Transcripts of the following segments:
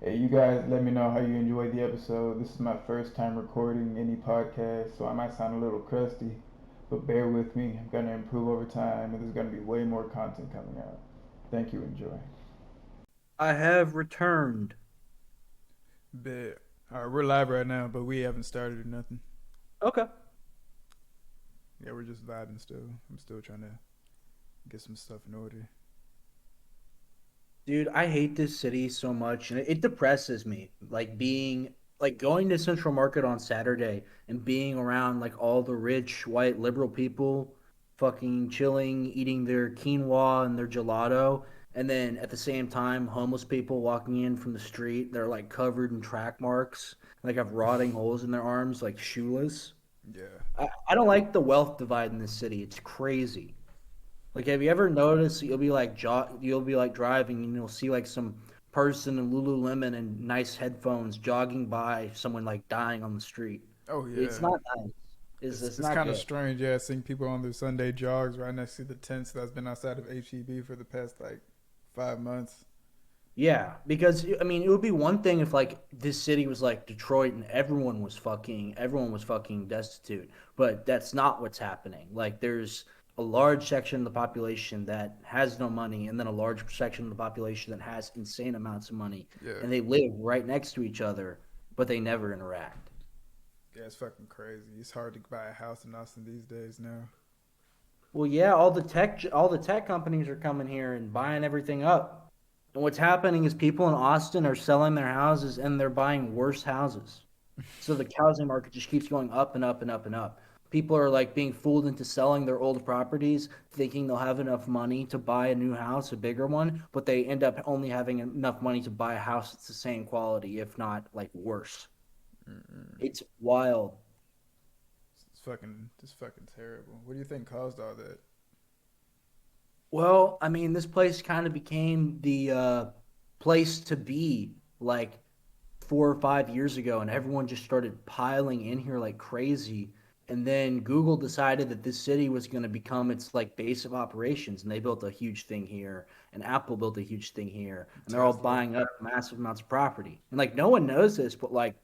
Hey, you guys, let me know how you enjoyed the episode. This is my first time recording any podcast, so I might sound a little crusty, but bear with me. I'm going to improve over time, and there's going to be way more content coming out. Thank you. Enjoy. I have returned. Bet. All right, we're live right now, but we haven't started or nothing. Okay. Yeah, we're just vibing still. I'm still trying to get some stuff in order. Dude, I hate this city so much and it depresses me. Like going to Central Market on Saturday and being around like all the rich white liberal people fucking chilling, eating their quinoa and their gelato, and then at the same time homeless people walking in from the street, they're like covered in track marks, like have rotting holes in their arms, like shoeless. Yeah. I don't like the wealth divide in this city. It's crazy. Like, have you ever noticed you'll be like driving and you'll see like some person in Lululemon and nice headphones jogging by someone like dying on the street. Oh It's yeah. not nice. It's It's it's not kind of good. strange, yeah, seeing people on their Sunday jogs right next to the tents that's been outside of HEB for the past like 5 months. Yeah, because I mean, it would be one thing if like this city was like Detroit and everyone was fucking destitute, but that's not what's happening. Like there's a large section of the population that has no money and then a large section of the population that has insane amounts of money Yeah. and they live right next to each other, but they never interact. Yeah, it's fucking crazy. It's hard to buy a house in Austin these days now. Well, yeah, all the tech companies are coming here and buying everything up. And what's happening is people in Austin are selling their houses and they're buying worse houses. So the housing market just keeps going up and up and up and up. People are like being fooled into selling their old properties, thinking they'll have enough money to buy a new house, a bigger one, but they end up only having enough money to buy a house that's the same quality, if not like worse. Mm-mm. It's wild. It's fucking terrible. What do you think caused all that? Well, I mean, this place kind of became the place to be like 4 or 5 years ago, and everyone just started piling in here like crazy. And then Google decided that this city was going to become its like base of operations, and they built a huge thing here, and Apple built a huge thing here, and they're all Tesla. buying up massive amounts of property. And like no one knows this, but like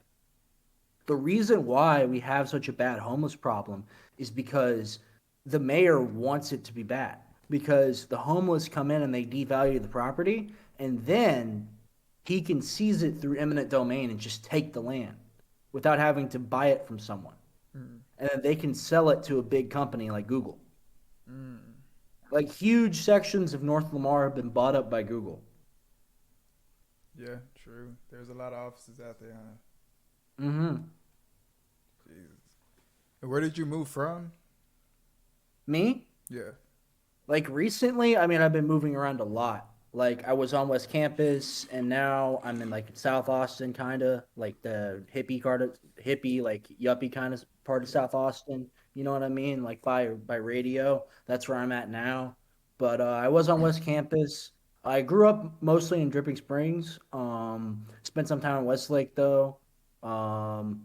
the reason why we have such a bad homeless problem is because the mayor wants it to be bad because the homeless come in and they devalue the property and then he can seize it through eminent domain and just take the land without having to buy it from someone Mm. and then they can sell it to a big company like Google. Mm. Like huge sections of North Lamar have been bought up by Google. Yeah, true. There's a lot of offices out there, huh? Mhm. Jesus. And where did you move from? Me? Yeah. Like recently, I mean, I've been moving around a lot. Like I was on West Campus, and now I'm in like South Austin, kind of like the hippie, like yuppie kind of part of Yeah. South Austin. You know what I mean? Like by radio. That's where I'm at now. But I was on West Campus. I grew up mostly in Dripping Springs. Spent some time in Westlake though. Um,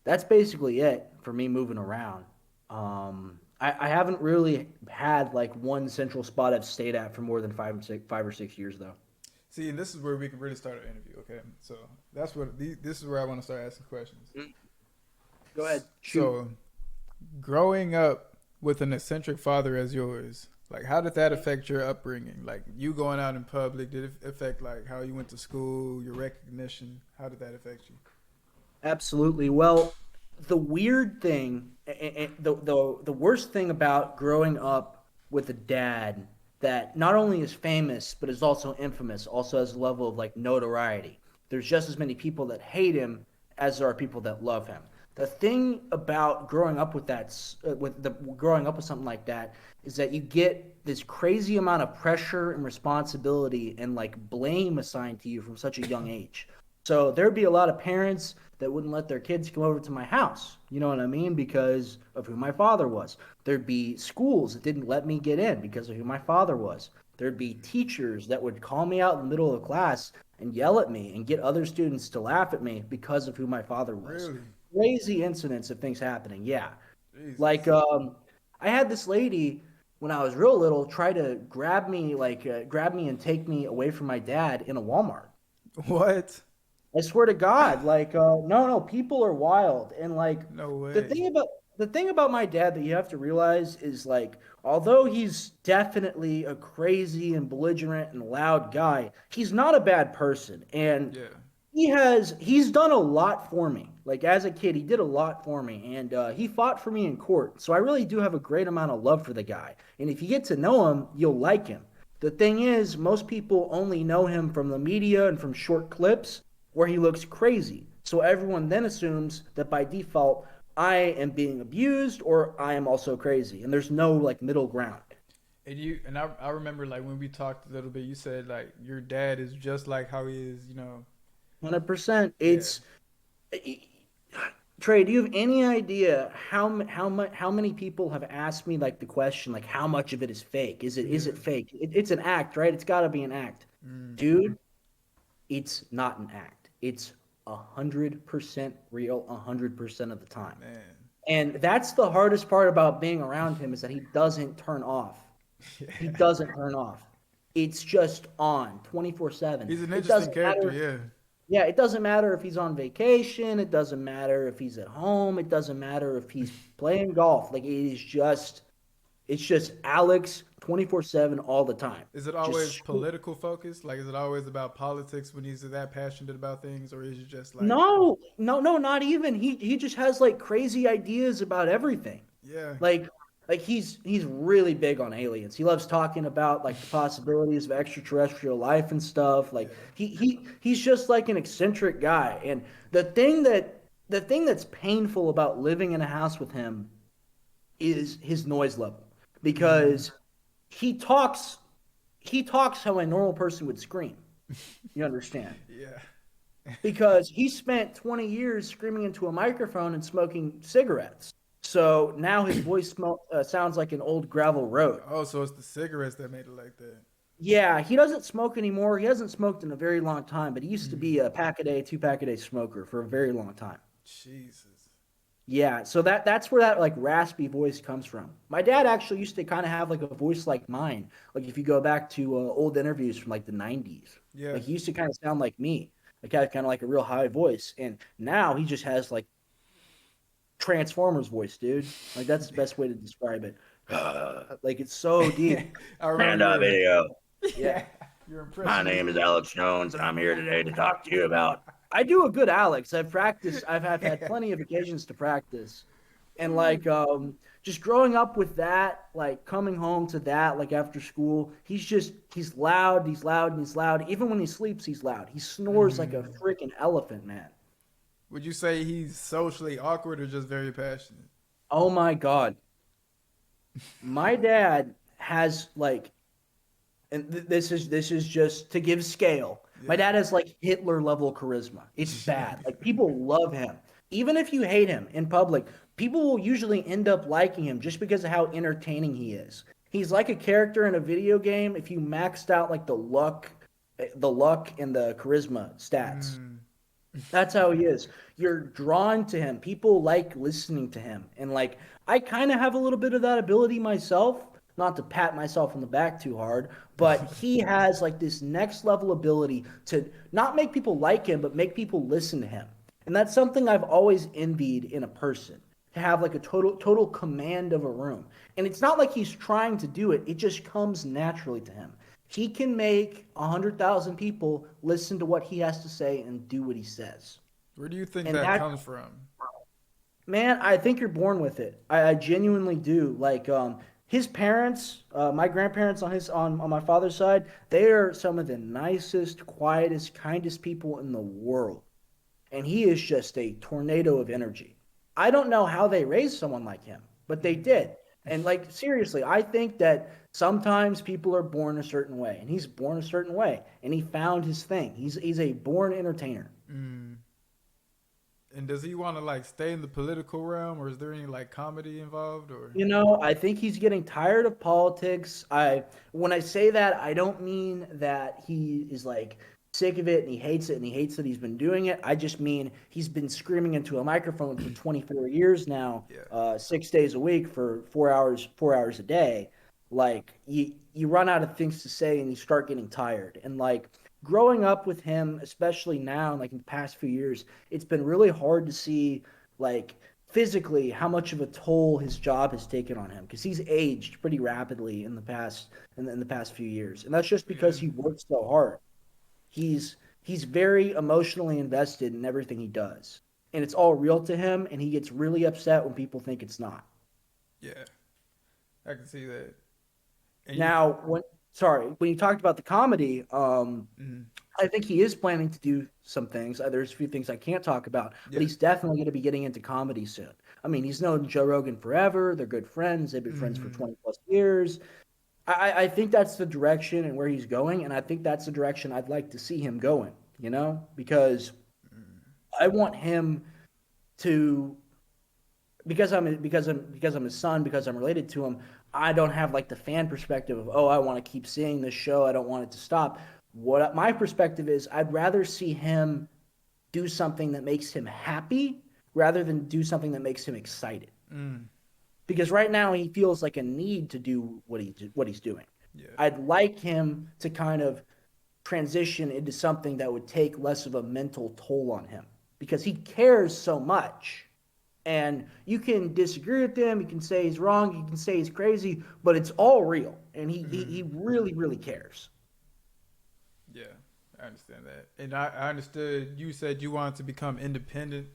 that's basically it for me moving around. I haven't really had like one central spot I've stayed at for more than 5 or 6 years though. See, and this is where we can really start an interview. Okay, so this is where I want to start asking questions. Mm. Go ahead, shoot. So, growing up with an eccentric father as yours, like how did that affect your upbringing? Like you going out in public, did it affect like how you went to school, your recognition? How did that affect you? Absolutely. Well, the weird thing, the worst thing about growing up with a dad that not only is famous but is also infamous, also has a level of like notoriety. There's just as many people that hate him as there are people that love him. The thing about growing up with growing up with something like that is that you get this crazy amount of pressure and responsibility and like blame assigned to you from such a young age. So there'd be a lot of parents that wouldn't let their kids come over to my house. You know what I mean? Because of who my father was. There'd be schools that didn't let me get in because of who my father was. There'd be teachers that would call me out in the middle of the class and yell at me and get other students to laugh at me because of who my father was. Really? Crazy incidents of things happening. Yeah. Like Jesus. I had this lady when I was real little try to grab me and take me away from my dad in a Walmart. What? I swear to God, like, no, people are wild, and like, No the way. thing about the thing about my dad that you have to realize is like, although he's definitely a crazy and belligerent and loud guy, he's not a bad person, and Yeah. he's done a lot for me. Like as a kid, he did a lot for me, and he fought for me in court. So I really do have a great amount of love for the guy, and if you get to know him, you'll like him. The thing is, most people only know him from the media and from short clips where he looks crazy. So everyone then assumes that by default, I am being abused or I am also crazy. And there's no like middle ground. And I remember like when we talked a little bit, you said like your dad is just like how he is, 100%. Yeah. It's Trey, do you have any idea how many people have asked me like the question like how much of it is fake? Is it Yeah. fake? It's an act, right? It's got to be an act. Mm, Dude, it's not an act. It's 100% real 100% of the time. man. And that's the hardest part about being around him is that he doesn't turn off. He Yeah. doesn't turn off. It's just on 24/7. He's an It interesting doesn't character, matter. yeah. Yeah, it doesn't matter if he's on vacation. It doesn't matter if he's at home. It doesn't matter if he's playing golf. Like it's just Alex 24/7 all the time. Is it Just always political focused? Like, is it always about politics when he's that passionate about things, or is it just like, no, not even. He just has like crazy ideas about everything. yeah, Like he's really big on aliens. He loves talking about like the possibilities of extraterrestrial life and stuff. Like yeah, he's just like an eccentric guy. And the thing that's painful about living in a house with him is his noise level mm, because he talks he talks how a normal person would scream. You understand? yeah. Because he spent 20 years screaming into a microphone and smoking cigarettes. So now his voice sounds like an old gravel road. Oh, so it's the cigarettes that made it like that. Yeah, he doesn't smoke anymore. He hasn't smoked in a very long time, but he used to be Mm, a pack a day, 2 pack a day smoker for a very long time. Jesus. Yeah, so that's where that like raspy voice comes from. My dad actually used to kind of have like a voice like mine. Like if you go back to old interviews from like the 90s, Yeah. like he used to kind of sound like me. Like had kind of like a real high voice, and now he just has like Transformers voice, dude. Like that's the best way to describe it. Like it's so deep. I And remember up video. Yeah. your My impression. name is Alex Jones, and I'm here today to talk to you about. I do a good Alex. I've practiced. I've had plenty of occasions to practice, and like just growing up with that, like coming home to that, like after school, he's loud, he's loud, and he's loud. Even when he sleeps, he's loud. He snores like a Mm. freaking elephant, man. Would you say he's socially awkward or just very passionate? Oh my God, my dad has like and this is just to give scale. My Yeah. dad has like Hitler level charisma. It's bad. Like people love him. Even if you hate him in public, people will usually end up liking him just because of how entertaining he is. He's like a character in a video game if you maxed out like the luck and the charisma stats. Mm. That's how he is. You're drawn to him. People like listening to him. And like I kind of have a little bit of that ability myself, not to pat myself on the back too hard, but he has like this next level ability to not make people like him, but make people listen to him. And that's something I've always envied in a person. To have like a total command of a room. And it's not like he's trying to do it. It just comes naturally to him. He can make 100,000 people listen to what he has to say and do what he says. Where do you think And that that, comes from? man, I think you're born with it. I genuinely do. Like, his parents, my grandparents on my father's side, they are some of the nicest, quietest, kindest people in the world. And he is just a tornado of energy. I don't know how they raised someone like him, but they did. And like seriously, I think that sometimes people are born a certain way, and he's born a certain way, and he found his thing. He's a born entertainer. Mm. And does he want to like stay in the political realm, or is there any like comedy involved, or? I think he's getting tired of politics. When I say that, I don't mean that he is like sick of it and he hates it and he hates that he's been doing it. I just mean he's been screaming into a microphone for 24 years now, Yeah. 6 days a week for 4 hours a day. Like you run out of things to say and you start getting tired. And like growing up with him, especially now, like in the past few years, it's been really hard to see, like, physically how much of a toll his job has taken on him because he's aged pretty rapidly in the past few years, and that's just because he works so hard. He's very emotionally invested in everything he does, and it's all real to him, and he gets really upset when people think it's not. Yeah, I can see that. And Now, when you talked about the comedy, mhm. I think he is planning to do some things. There's a few things I can't talk about, but Yeah. he's definitely going to be getting into comedy soon. I mean, he's known Joe Rogan forever. They're good friends. They've been friends for Hmm. 20 plus years. I think that's the direction and where he's going, and I think that's the direction I'd like to see him going, because I want him to because I'm his son, because I'm related to him. I don't have like the fan perspective of, oh, I want to keep seeing this show. I don't want it to stop. What my perspective is, I'd rather see him do something that makes him happy rather than do something that makes him excited. Mm. Because right now he feels like a need to do what he's doing. Yeah. I'd like him to kind of transition into something that would take less of a mental toll on him because he cares so much. And you can disagree with him, you can say he's wrong, you can say he's crazy, but it's all real, and he really really cares. Yeah, I understand that. And I understood you said you wanted to become independent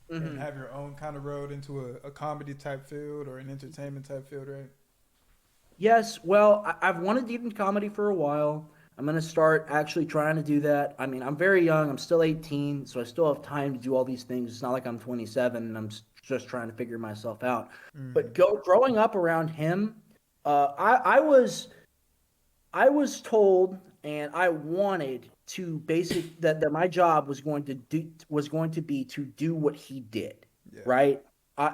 and have your own kind of road into a comedy type field or an entertainment type field, right? Yes, well, I've wanted to get into comedy for a while. I'm going to start actually trying to do that. I mean, I'm very young. I'm still 18, so I still have time to do all these things. It's not like I'm 27 and I'm just trying to figure myself out. But growing up around him, I was told and I wanted to that my job was going to be to do what he did, Yeah. right?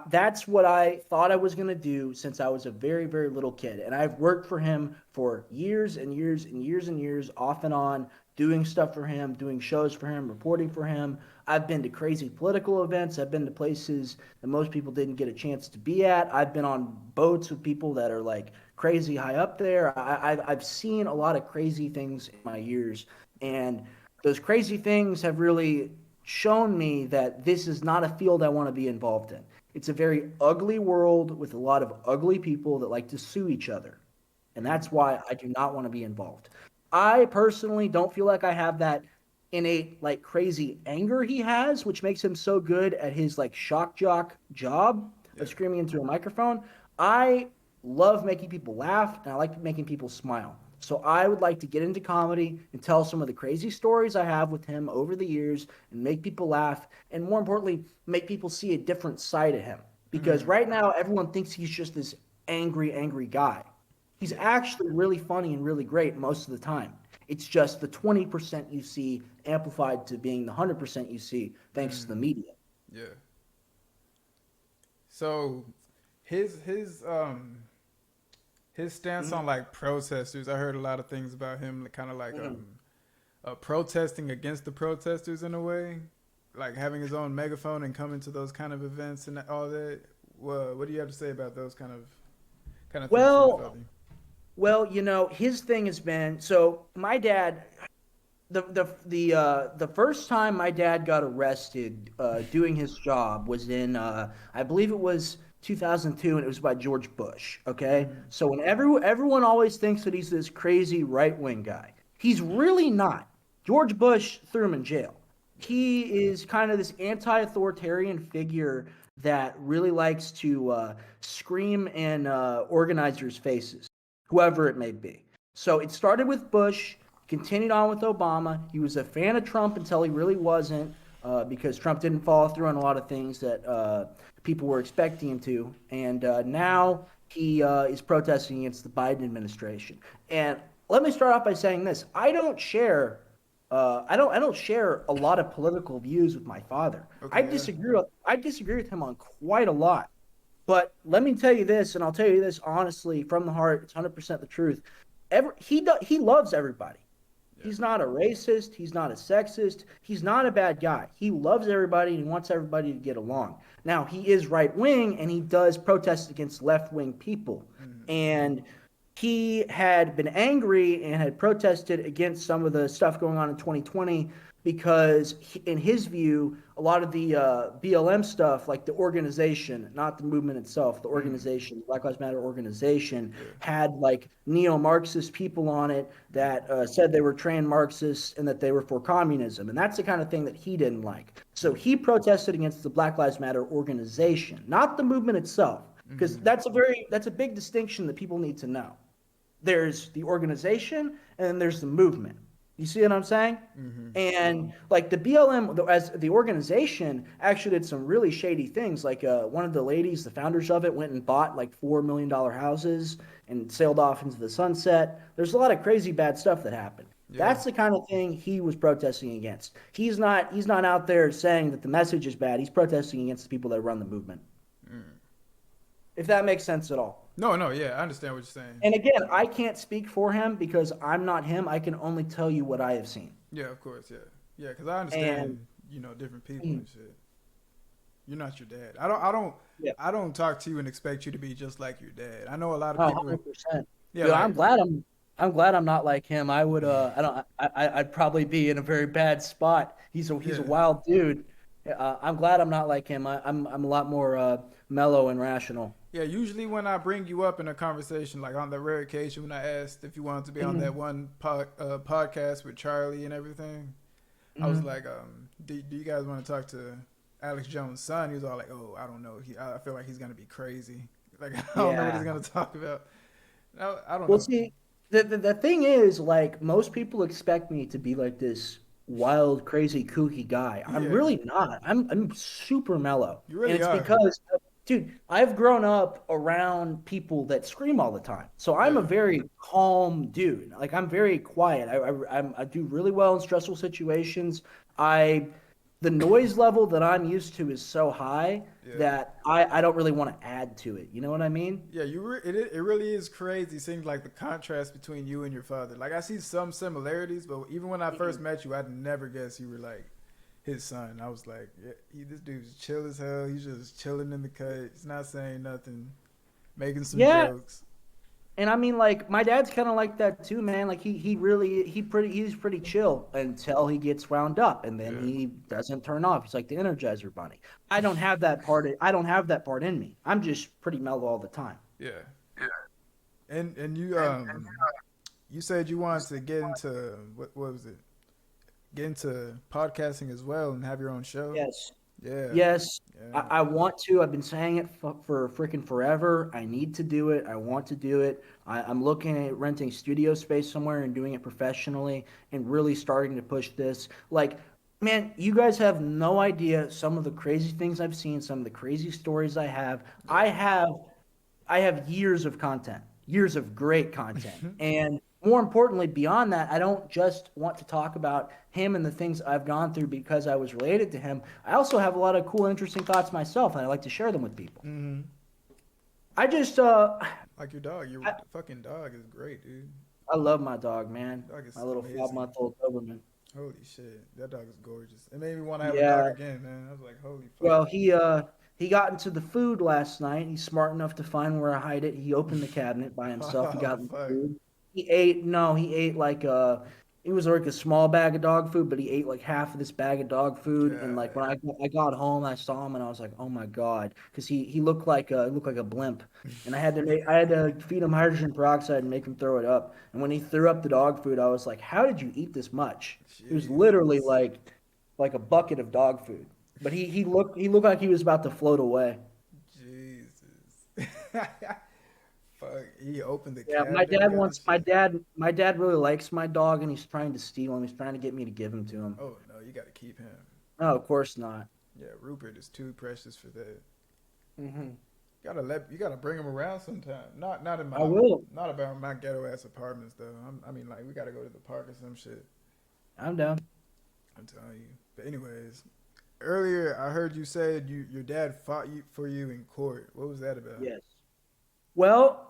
That's what I thought I was going to do since I was a very, very little kid. And I've worked for him for years and years and years and years, off and on, doing stuff for him, doing shows for him, reporting for him. I've been to crazy political events. I've been to places that most people didn't get a chance to be at. I've been on boats with people that are like crazy high up there. I've seen a lot of crazy things in my years. And those crazy things have really shown me that this is not a field I want to be involved in. It's a very ugly world with a lot of ugly people that like to sue each other. And that's why I do not want to be involved. I personally don't feel like I have that innate, like, crazy anger he has, which makes him so good at his, like, shock jock job of screaming into a microphone. I love making people laugh, and I like making people smile. So I would like to get into comedy and tell some of the crazy stories I have with him over the years and make people laugh, and more importantly, make people see a different side of him. Because right now, everyone thinks he's just this angry, angry guy. He's actually really funny and really great most of the time. It's just the 20% you see amplified to being the 100% you see thanks to the media. Yeah. So his stance on like protesters, I heard a lot of things about him, kind of like protesting against the protesters in a way, like having his own megaphone and coming to those kind of events and all that. What do you have to say about those kind of things? Well, his thing has been, so my dad, the first time my dad got arrested doing his job was in I believe it was 2002, and it was by George Bush. Okay, so when everyone always thinks that he's this crazy right wing guy, he's really not. George Bush threw him in jail. He is kind of this anti-authoritarian figure that really likes to scream in organizers' faces, whoever it may be. So it started with Bush, continued on with Obama. He was a fan of Trump until he really wasn't, because Trump didn't follow through on a lot of things that people were expecting him to. And now he is protesting against the Biden administration. And let me start off by saying this: I don't share a lot of political views with my father. Okay, I disagree with him on quite a lot. But let me tell you this, and I'll tell you this honestly from the heart. It's 100% the truth. He loves everybody. Yeah. He's not a racist. He's not a sexist. He's not a bad guy. He loves everybody and he wants everybody to get along. Now, he is right wing and he does protest against left wing people. And he had been angry and had protested against some of the stuff going on in 2020 because, in his view, a lot of the BLM stuff, like the organization, not the movement itself, the organization, Black Lives Matter organization, had like neo-Marxist people on it that said they were trained Marxists and that they were for communism. And that's the kind of thing that he didn't like. So he protested against the Black Lives Matter organization, not the movement itself, because that's a big distinction that people need to know. There's the organization and then there's the movement. You see what I'm saying? And like the BLM as the organization actually did some really shady things. Like one of the ladies, the founders of it, went and bought like $4 million houses and sailed off into the sunset. There's a lot of crazy bad stuff that happened. That's the kind of thing he was protesting against. He's not out there saying that the message is bad. He's protesting against the people that run the movement. If that makes sense at all. No, yeah, I understand what you're saying. And again, I can't speak for him because I'm not him. I can only tell you what I have seen. Yeah, of course, yeah, because I understand, different people and shit. You're not your dad. I don't talk to you and expect you to be just like your dad. I know a lot of people. 100%. Yeah, Dude, like, I'm glad I'm not like him. I would I'd probably be in a very bad spot. He's a wild dude. I'm glad I'm not like him. I'm a lot more mellow and rational. Yeah, usually when I bring you up in a conversation, like on the rare occasion when I asked if you wanted to be on that one podcast with Charlie and everything, I was like, do you guys want to talk to Alex Jones' son? He was all like, oh, I don't know. I feel like he's going to be crazy. Like, I don't know what he's going to talk about. I don't know. Well, see, the thing is, like, most people expect me to be like this wild, crazy, kooky guy. I'm really not. I'm super mellow. You really and it's are. because, dude, I've grown up around people that scream all the time. So I'm a very calm dude. Like, I'm very quiet. I do really well in stressful situations. The noise level that I'm used to is so high that I don't really want to add to it. You know what I mean? Yeah, it really is crazy seeing like the contrast between you and your father. Like I see some similarities, but even when I first met you, I'd never guess you were like his son. I was like, this dude's chill as hell. He's just chilling in the cut. He's not saying nothing, making some jokes. And I mean, like, my dad's kind of like that too, man. Like he's pretty chill until he gets wound up, and then he doesn't turn off. He's like the Energizer Bunny. I don't have that part in me. I'm just pretty mellow all the time. Yeah. And you you said you wanted to get into what was it? Get into podcasting as well and have your own show. Yes. Yeah. Yes, Yeah. I want to. I've been saying it for freaking forever. I need to do it. I want to do it. I'm looking at renting studio space somewhere and doing it professionally and really starting to push this. Like, man, you guys have no idea some of the crazy things I've seen, some of the crazy stories I have. I have years of content, years of great content. And more importantly, beyond that, I don't just want to talk about him and the things I've gone through because I was related to him. I also have a lot of cool, interesting thoughts myself, and I like to share them with people. Mm-hmm. I just, Like your dog. Your fucking dog is great, dude. I love my dog, man. Dog is My little amazing. 5-month-old Doberman. Holy shit. That dog is gorgeous. It made me want to have a Yeah. dog again, man. I was like, holy fuck. Well, he got into the food last night. He's smart enough to find where I hide it. He opened the cabinet by himself. He got in the Fuck. food. He ate like it was like a small bag of dog food, but he ate like half of this bag of dog food. And like when I got home, I saw him and I was like, oh my god, because he looked like a blimp, and I had to feed him hydrogen peroxide and make him throw it up. And when he threw up the dog food, I was like, how did you eat this much? It was literally like a bucket of dog food. But he looked like he was about to float away. Jesus. Fuck. He opened the Yeah, cabinet. my dad really likes my dog, and he's trying to steal him. He's trying to get me to give him to him. Oh no, you gotta keep him. No, of course not. Yeah, Rupert is too precious for that. Mm-hmm. You gotta bring him around sometime. Not in my I will. Not about my ghetto ass apartments though. I mean like we gotta go to the park or some shit. I'm down. I'm telling you. But anyways, earlier I heard you said your dad fought for you in court. What was that about? Yes. Well,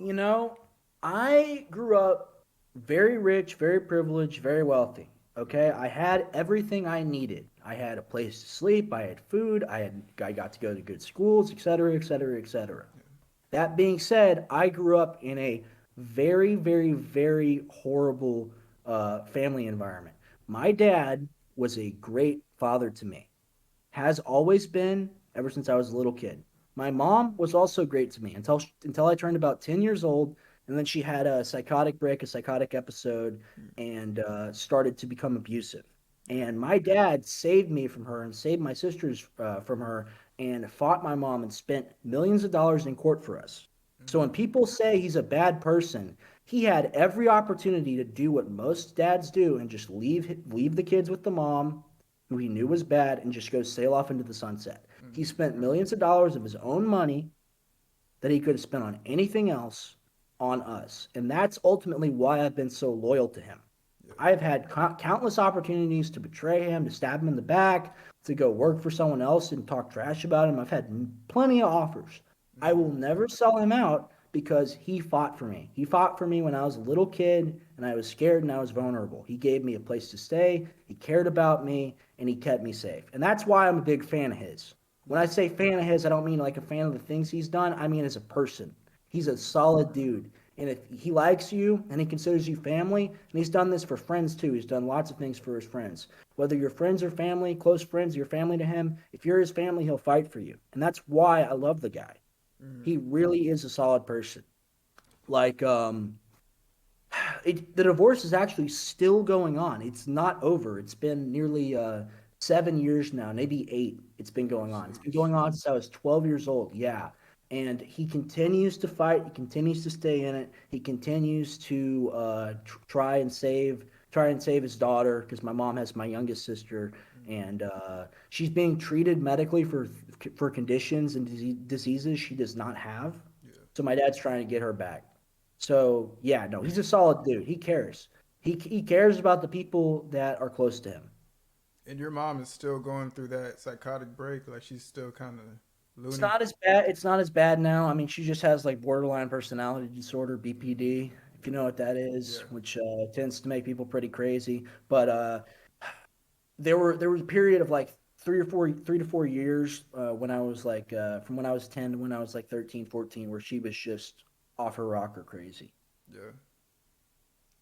I grew up very rich, very privileged, very wealthy. Okay, I had everything I needed. I had a place to sleep. I had food. I got to go to good schools, et cetera, et cetera, et cetera. That being said, I grew up in a very, very, very horrible family environment. My dad was a great father to me, has always been ever since I was a little kid. My mom was also great to me until I turned about 10 years old, and then she had a psychotic break, a psychotic episode, and started to become abusive. And my dad saved me from her and saved my sisters from her and fought my mom and spent millions of dollars in court for us. So when people say he's a bad person, he had every opportunity to do what most dads do and just leave the kids with the mom who he knew was bad and just go sail off into the sunset. He spent millions of dollars of his own money that he could have spent on anything else on us. And that's ultimately why I've been so loyal to him. I have had countless opportunities to betray him, to stab him in the back, to go work for someone else and talk trash about him. I've had plenty of offers. I will never sell him out because he fought for me. He fought for me when I was a little kid and I was scared and I was vulnerable. He gave me a place to stay, he cared about me, and he kept me safe. And that's why I'm a big fan of his. When I say fan of his, I don't mean like a fan of the things he's done. I mean as a person. He's a solid dude. And if he likes you and he considers you family, and he's done this for friends too. He's done lots of things for his friends. Whether your friends or family, close friends, your family to him, if you're his family, he'll fight for you. And that's why I love the guy. He really is a solid person. Like, the divorce is actually still going on. It's not over. It's been nearly 7 years now, maybe 8. It's been going on. It's been going on since I was 12 years old. Yeah, and he continues to fight. He continues to stay in it. He continues to try and save his daughter because my mom has my youngest sister, and she's being treated medically for conditions and diseases she does not have. So my dad's trying to get her back. So yeah, no, he's a solid dude. He cares. He cares about the people that are close to him. And your mom is still going through that psychotic break, like she's still kind of It's loony. not as bad. It's not as bad now. I mean, she just has like borderline personality disorder (BPD), if you know what that is, Yeah, which tends to make people pretty crazy. But there was a period of like 3 to 4 years when I was like from when I was 10 to when I was like 13, 14, where she was just off her rocker crazy. yeah.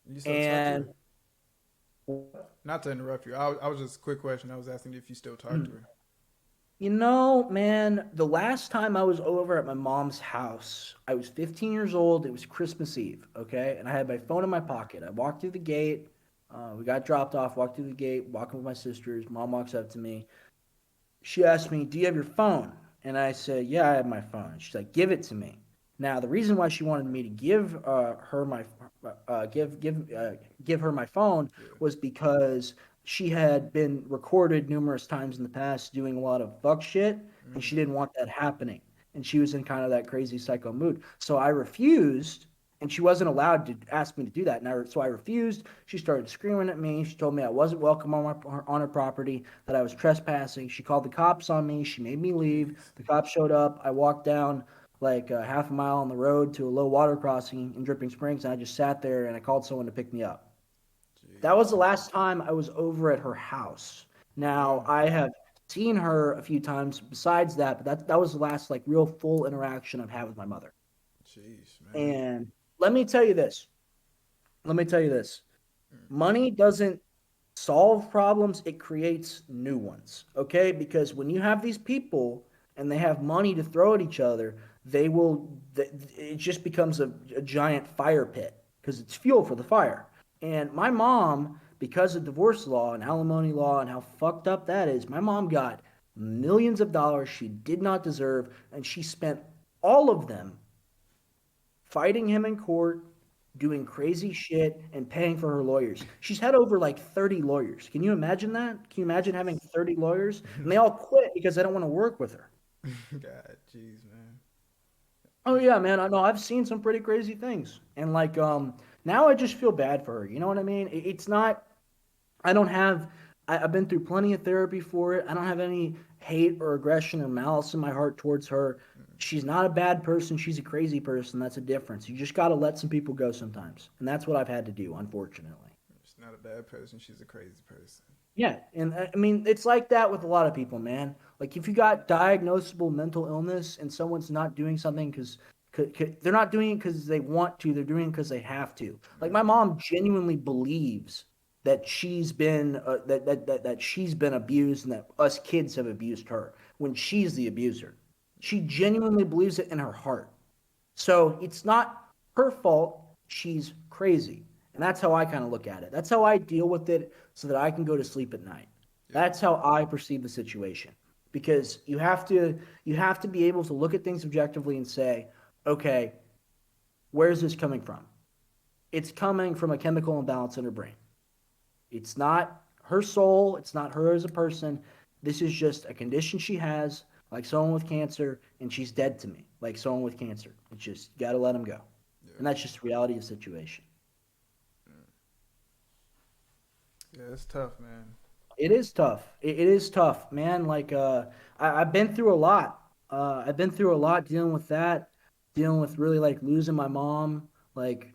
You still talk to her? And Not to interrupt you. I was just a quick question. I was asking if you still talk to her. you know, man, the last time I was over at my mom's house, I was 15 years old. It was Christmas Eve, okay? And I had my phone in my pocket. I walked through the gate. We got dropped off, walked through the gate, walking with my sisters. Mom walks up to me. She asked me, "Do you have your phone?" And I said, "Yeah, I have my phone." She's like, "Give it to me." Now, the reason why she wanted me to give her my phone was because she had been recorded numerous times in the past doing a lot of fuck shit, and she didn't want that happening. And she was in kind of that crazy psycho mood. So I refused, and she wasn't allowed to ask me to do that. So I refused. She started screaming at me. She told me I wasn't welcome on her property, that I was trespassing. She called the cops on me. She made me leave. The cops showed up. I walked down like half a mile on the road to a low water crossing in Dripping Springs, and I just sat there and I called someone to pick me up. That was Jeez. the last time I was over at her house. Yeah. Now, I have seen her a few times besides that, but that was the last like real full interaction I've had with my mother. Jeez, man. And let me tell you this. Let me tell you this. Money doesn't solve problems, it creates new ones. Okay? Because when you have these people and they have money to throw at each other, it just becomes a giant fire pit because it's fuel for the fire. And my mom, because of divorce law and alimony law and how fucked up that is, my mom got millions of dollars she did not deserve, and she spent all of them fighting him in court, doing crazy shit, and paying for her lawyers. She's had over like 30 lawyers. Can you imagine that? Can you imagine having 30 lawyers? And they all quit because they don't want to work with her. God, jeez, man. Oh yeah, man. I know I've seen some pretty crazy things. And like now I just feel bad for her. You know what I mean? It's not I don't have I've been through plenty of therapy for it. I don't have any hate or aggression or malice in my heart towards her. She's not a bad person, she's a crazy person. That's a difference. You just got to let some people go sometimes. And that's what I've had to do, unfortunately. She's not a bad person. She's a crazy person. Yeah, and I mean it's like that with a lot of people, man. Like if you got diagnosable mental illness and someone's not doing something They're not doing it because they want to. They're doing it because they have to. Like my mom genuinely believes that she's been that she's been abused and that us kids have abused her when she's the abuser. She genuinely believes it in her heart. So it's not her fault. She's crazy. And that's how I kind of look at it. That's how I deal with it so that I can go to sleep at night. That's how I perceive the situation. Because you have to be able to look at things objectively and say, okay, where's this coming from? It's coming from a chemical imbalance in her brain. It's not her soul, it's not her as a person. This is just a condition she has, like someone with cancer, and she's dead to me, like someone with cancer. It's just, you got to let them go. And that's just the reality of the situation. Yeah, it's tough, man. It is tough. It is tough, man. Like, I've been through a lot. I've been through a lot dealing with that, dealing with really like losing my mom, like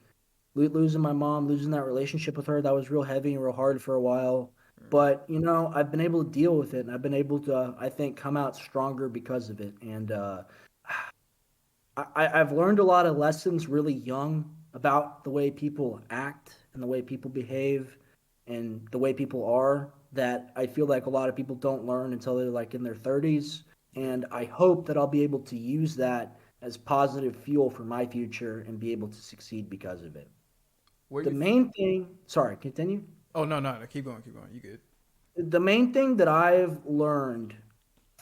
losing my mom, losing that relationship with her. That was real heavy and real hard for a while. But, I've been able to deal with it and I've been able to, I think, come out stronger because of it. And I've learned a lot of lessons really young about the way people act and the way people behave and the way people are that I feel like a lot of people don't learn until they're like in their 30s. And I hope that I'll be able to use that as positive fuel for my future and be able to succeed because of it. Where The you? main thing, sorry, continue. Oh no, keep going, keep going. You good? The main thing that I've learned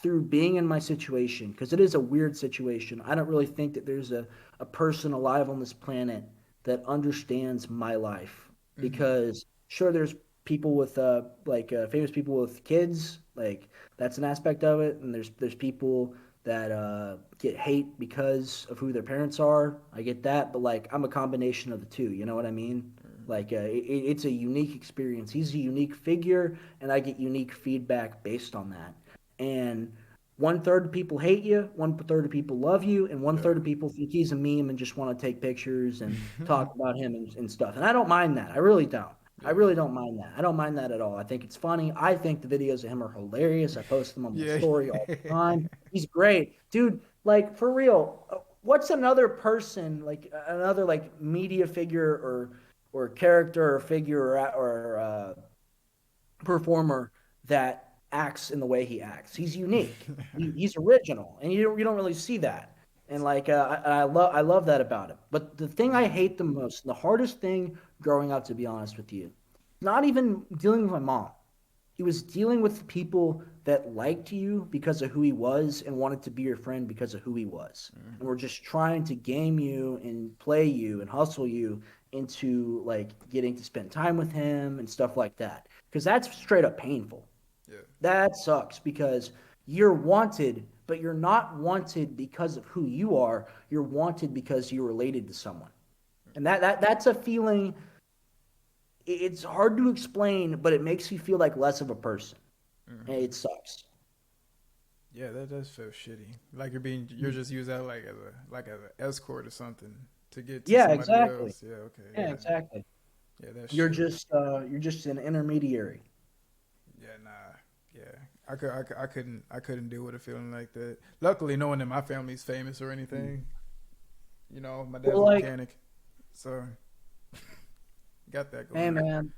through being in my situation, because it is a weird situation, I don't really think that there's a person alive on this planet that understands my life. Because sure, there's people with famous people with kids, like that's an aspect of it, and there's people that get hate because of who their parents are. I get that, but like I'm a combination of the two. You know what I mean? Like it's a unique experience. He's a unique figure, and I get unique feedback based on that. And one third of people hate you, one third of people love you, and one third of people think he's a meme and just want to take pictures and talk about him and stuff. And I don't mind that. I really don't. I really don't mind that. I don't mind that at all. I think it's funny. I think the videos of him are hilarious. I post them on my Yeah. story all the time. He's great. Dude, like for real, what's another person, like another like media figure or character or figure or performer that acts in the way he acts? He's unique. He's original, and you don't really see that. And like I love that about him. But the thing I hate the most, the hardest thing growing up, to be honest with you, not even dealing with my mom. He was dealing with people that liked you because of who he was and wanted to be your friend because of who he was. And were just trying to game you and play you and hustle you into like getting to spend time with him and stuff like that. Because that's straight up painful. Yeah. That sucks because you're wanted, but you're not wanted because of who you are. You're wanted because you're related to someone. And that's a feeling. It's hard to explain, but it makes you feel like less of a person. And it sucks. Yeah, that does feel shitty. Like you're just used out like as an escort or something to get to Yeah, somebody exactly. else. Yeah, okay. Yeah, exactly. Yeah, that's You're shitty. just an intermediary. Yeah, nah. Yeah. I couldn't deal with a feeling like that. Luckily, no one in my family's famous or anything. You know, my dad's Well, a like, mechanic, so got that hey going. man,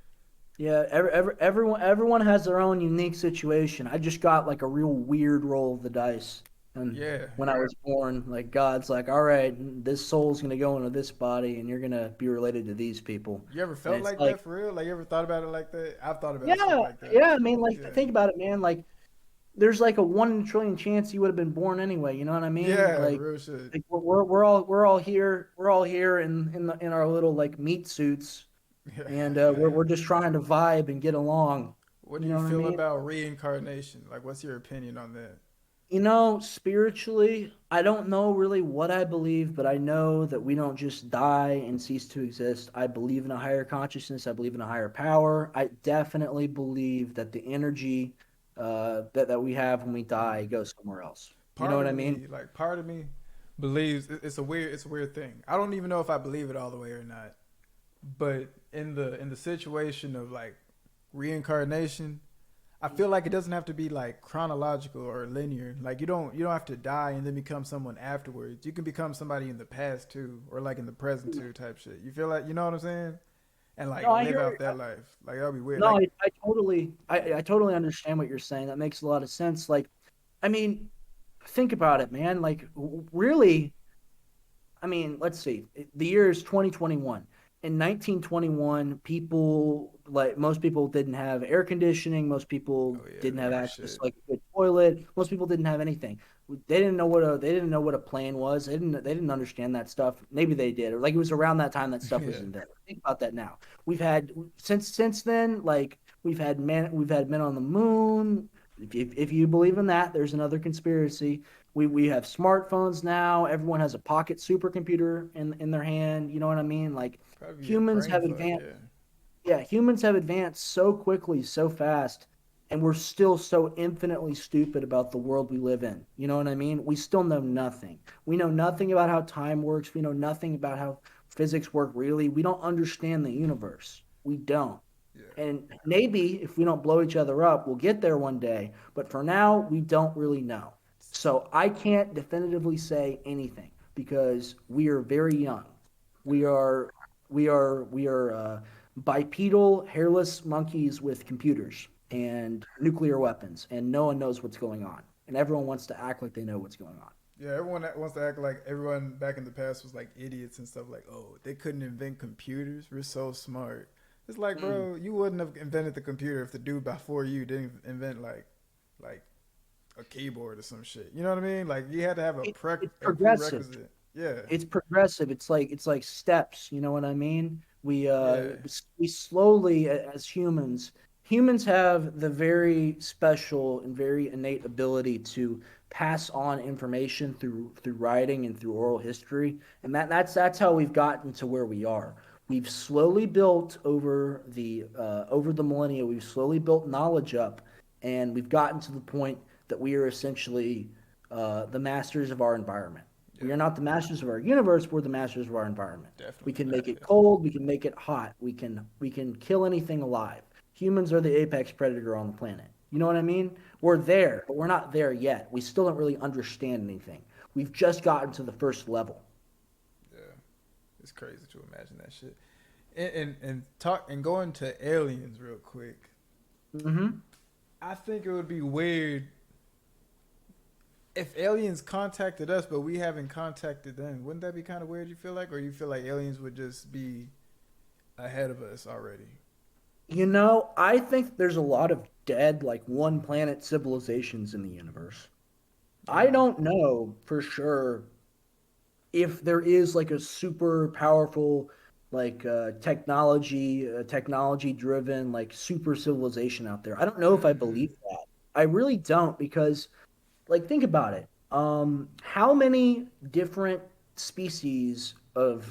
yeah, everyone has their own unique situation. I just got like a real weird roll of the dice. And Yeah. when I was born, like God's like, all right, this soul's gonna go into this body, and you're gonna be related to these people. You ever And felt it's like like, that for real? Like you ever thought about it like that? I've thought about stuff yeah, like that. yeah. I mean, like, Yeah. think about it, man. Like, there's like a 1 in a trillion chance you would have been born anyway. You know what I mean? Yeah, Like, real shit. like we're all here in our little like meat suits, and we're just trying to vibe and get along. What do You you know what I feel mean? about reincarnation? Like, what's your opinion on that? Spiritually, I don't know really what I believe, but I know that we don't just die and cease to exist. I believe in a higher consciousness. I believe in a higher power. I definitely believe that the energy that we have when we die goes somewhere else. You know Part what of I mean? me, like, part of me believes it's a weird thing. I don't even know if I believe it all the way or not. But in the situation of like reincarnation, I feel like it doesn't have to be like chronological or linear. Like you don't have to die and then become someone afterwards. You can become somebody in the past too, or like in the present too, type shit. You feel like you know what I'm saying? And like No, I live hear. out that life. Like that'd be weird. No, Like I totally understand what you're saying. That makes a lot of sense. Like, I mean, think about it, man. Like, really, I mean, let's see. The year is 2021. In 1921, people like most people didn't have air conditioning. Most people oh yeah, didn't they have ain't access to shit. like a good toilet. Most people didn't have anything. They didn't know what a plane was. They didn't understand that stuff. Maybe they did, or like it was around that time that stuff was Yeah, invented. Think about that now. We've had since then, like we've had men on the moon. If you believe in that, there's another conspiracy. We have smartphones now. Everyone has a pocket supercomputer in their hand. You know what I mean? Like probably a humans brain have fuck. advanced. Yeah, Yeah, humans have advanced so quickly, so fast, and we're still so infinitely stupid about the world we live in. You know what I mean? We still know nothing. We know nothing about how time works. We know nothing about how physics work really. We don't understand the universe. We don't. yeah. And maybe if we don't blow each other up, we'll get there one day. But for now, we don't really know. So I can't definitively say anything because we are very young. We are we are bipedal, hairless monkeys with computers and nuclear weapons, and no one knows what's going on, and everyone wants to act like they know what's going on. Yeah, everyone that wants to act like everyone back in the past was like idiots and stuff. Like, oh, they couldn't invent computers. We're so smart. It's like, Mm. bro, you wouldn't have invented the computer if the dude before you didn't invent like a keyboard or some shit. You know what I mean? Like, you had to have It's a progressive. prerequisite. Yeah, It's progressive. It's like steps. You know what I mean? yeah, We slowly, as humans have the very special and very innate ability to pass on information through writing and through oral history, and that's how we've gotten to where we are. We've slowly built over the millennia. We've slowly built knowledge up, and we've gotten to the point that we are essentially the masters of our environment. We yeah. are not the masters of our universe, we're the masters of our environment. We Definitely can not. make it Definitely not. cold, we can make it hot, we can kill anything alive. Humans are the apex predator on the planet. You know what I mean? We're there, but we're not there yet. We still don't really understand anything. We've just gotten to the first level. Yeah, it's crazy to imagine that shit. And talk and going to aliens real quick. Hmm. I think it would be weird if aliens contacted us, but we haven't contacted them. Wouldn't that be kind of weird? You feel like, or you feel like aliens would just be ahead of us already? I think there's a lot of dead, like one planet civilizations in the universe. I Yeah, don't know for sure if there is like a super powerful like technology driven like super civilization out there. I don't know if I hmm believe that. I really don't because like think about it. How many different species of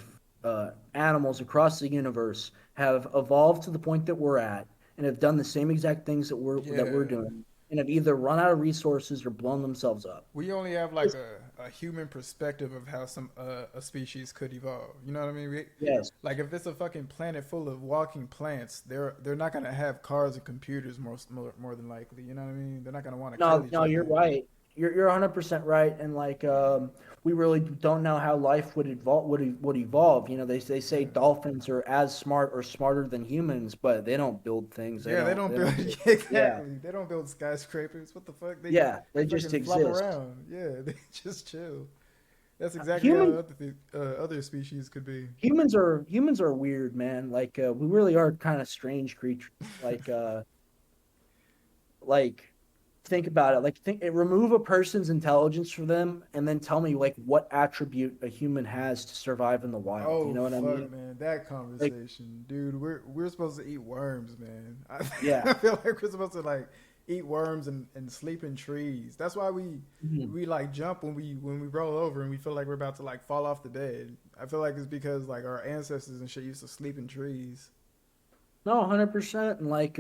animals across the universe have evolved to the point that we're at and have done the same exact things that we're yeah. doing and have either run out of resources or blown themselves up? We only have like a human perspective of how some a species could evolve. You know what I mean? Yes. Like if it's a fucking planet full of walking plants, they're not gonna have cars and computers more than likely. You know what I mean? They're not gonna want to kill No, each no, you're other. right. You're 100% right, and like we really don't know how life would evolve. They say Yeah. dolphins are as smart or smarter than humans, but they don't build things. They Yeah, they don't. don't They build don't. Yeah, exactly. They don't build skyscrapers. What the fuck? yeah. They They just fucking flop exist. around. Yeah, they just chill. That's exactly how Human other species could be. humans are weird, man. Like we really are kind of strange creatures. Like think about it. Like remove a person's intelligence from them, and then tell me like what attribute a human has to survive in the wild. You Oh know what I fuck, mean? man, that Like conversation, dude. We're supposed to eat worms, man. yeah. I feel like we're supposed to like eat worms and sleep in trees. That's why we Mhm. we like jump when we roll over and we feel like we're about to like fall off the bed. I feel like it's because like our ancestors and shit used to sleep in trees. No, 100%. And like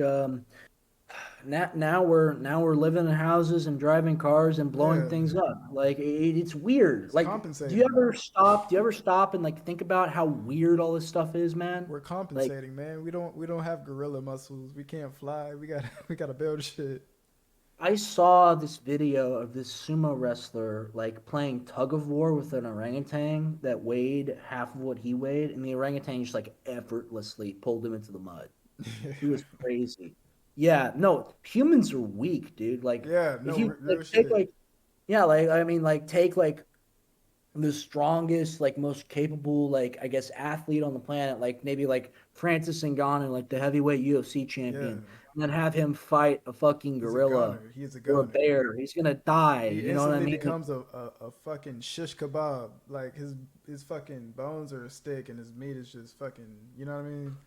now we're living in houses and driving cars and blowing Yeah, things up. Like it's weird. it's Like do you compensating. ever stop? Do you ever stop and like think about how weird all this stuff is, man? We're Like compensating, man. We don't have gorilla muscles. We can't fly. We got we gotta build shit. I saw this video of this sumo wrestler like playing tug of war with an orangutan that weighed half of what he weighed, and the orangutan just like effortlessly pulled him into the mud. He was crazy. Yeah, no, humans are weak, dude. Like Yeah, if no, you like real take shit. like yeah, like I mean like take like the strongest, like most capable, like I guess athlete on the planet, like maybe like Francis Ngannou, like the heavyweight UFC Yeah, champion, and then have him fight a fucking he's a gorilla gunner. He's a or a gunner. bear. He's gonna die. He You know what I instantly mean? becomes a fucking shish kebab. Like his fucking bones are a stick and his meat is just fucking. You know what I mean?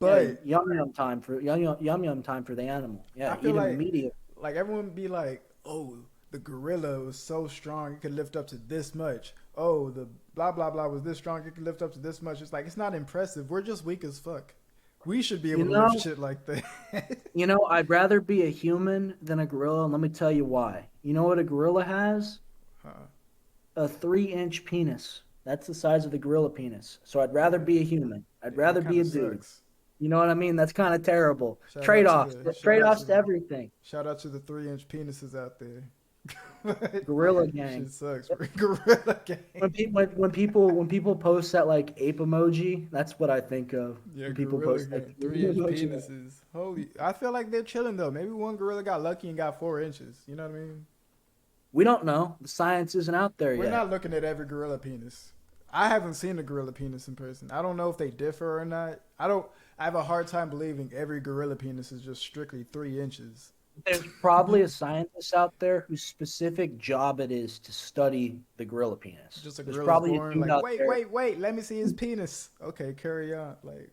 Yeah, But yum yum time for the animal. Yeah, I feel eat him immediately. like everyone would be like, oh, the gorilla was so strong it could lift up to this much. Oh, the blah blah blah was this strong it could lift up to this much. It's like it's not impressive. We're just weak as fuck. We should be You able to lift know, shit like that. I'd rather be a human than a gorilla, and let me tell you why. You know what a gorilla has? Huh. A 3-inch penis. That's the size of the gorilla penis. So I'd rather Yeah, be a human. I'd yeah, that rather kind be a of dude. sucks. You know what I mean? That's kind of terrible. Shout out to Trade-offs. the There's shout out to trade-offs to the everything. shout out to the 3 inch penises out there. But Gorilla shit gang. sucks. Bro. Gorilla gang. When people post that like ape emoji, that's what I think of Yeah, when people gorilla post like gang. the 3 inch emoji. penises. Holy, I feel like they're chilling though. Maybe one gorilla got lucky and got 4 inches. You know what I mean? We don't know. The science isn't out there We're yet. not looking at every gorilla penis. I haven't seen a gorilla penis in person. I don't know if they differ or not. I don't. I have a hard time believing every gorilla penis is just strictly 3 inches. There's probably a scientist out there whose specific job it is to study the gorilla penis. Just a There's gorilla's probably a born dude like, out wait, there. wait, wait. Let me see his penis. Okay, carry on. Like,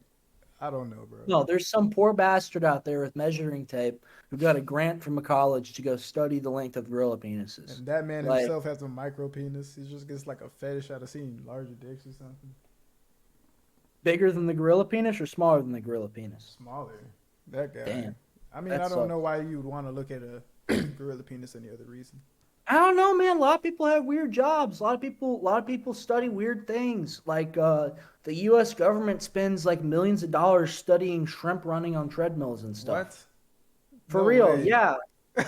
I don't know, bro. No, there's some poor bastard out there with measuring tape who got a grant from a college to go study the length of gorilla penises. And that man Like himself has a micro penis. He just gets like a fetish out of seeing larger dicks or something. bigger than the gorilla penis or smaller than the gorilla penis? Smaller. That guy. Damn. I mean, That I don't sucks. know why you would want to look at a gorilla penis any other reason. I don't know, man. A lot of people have weird jobs. A lot of people study weird things. Like the U.S. government spends like millions of dollars studying shrimp running on treadmills and stuff. What? For No real, way. yeah,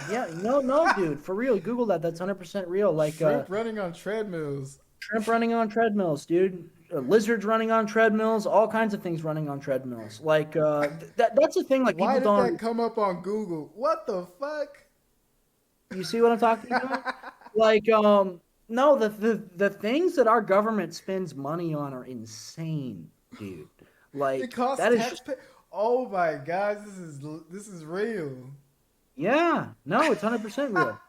yeah. No, dude. For real, Google that. That's 100% real. Like Shrimp running on treadmills. shrimp running on treadmills, dude. Lizards running on treadmills. All kinds of things running on treadmills. Like that's the thing. Like Why people did don't. that come up on Google? What the fuck? You see what I'm talking about? Like, no, the things that our government spends money on are insane, dude. Like It costs that is just taxpayer. Oh my gosh, this is real. yeah, no, it's 100% real.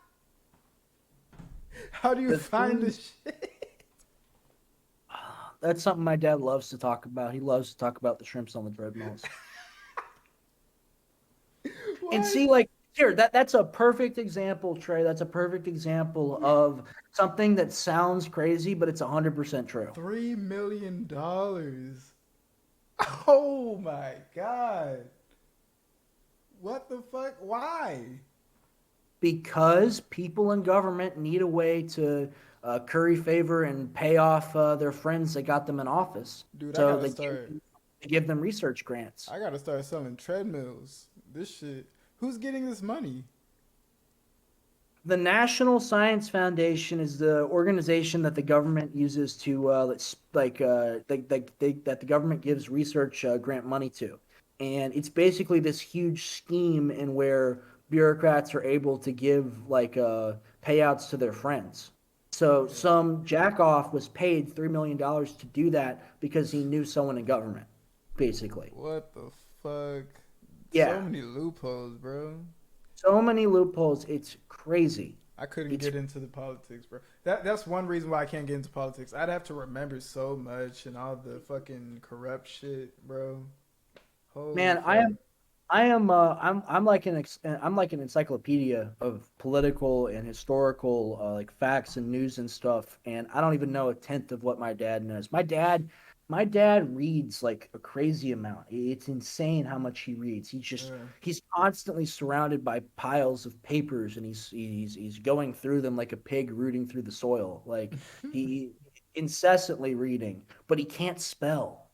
How do you The find things, this shit? that's something my dad loves to talk about. He loves to talk about the shrimps on the treadmills. And What? see, like here, that's a perfect example, Trey. That's a perfect example of something that sounds crazy, but it's 100% true. $3 million. Oh my god. What the fuck? Why? Because people in government need a way to curry favor and pay off their friends that got them in office. Dude, So they give them research grants. I gotta start selling treadmills. This shit. Who's getting this money? The National Science Foundation is the organization that the government uses to that the government gives research grant money to, and it's basically this huge scheme in where bureaucrats are able to give payouts to their friends. So some jackoff was paid $3 million to do that because he knew someone in government, basically. What the fuck? Yeah. So many loopholes, bro. So many loopholes. It's crazy. I couldn't It's get into the politics, bro. That's one reason why I can't get into politics. I'd have to remember so much and all the fucking corrupt shit, bro. Holy Man, fuck. I'm like I'm like an encyclopedia of political and historical like facts and news and stuff, and I don't even know a tenth of what my dad knows. My dad reads like a crazy amount. It's insane how much he reads. Yeah. He's constantly surrounded by piles of papers, and he's going through them like a pig rooting through the soil. Like he incessantly reading, but he can't spell.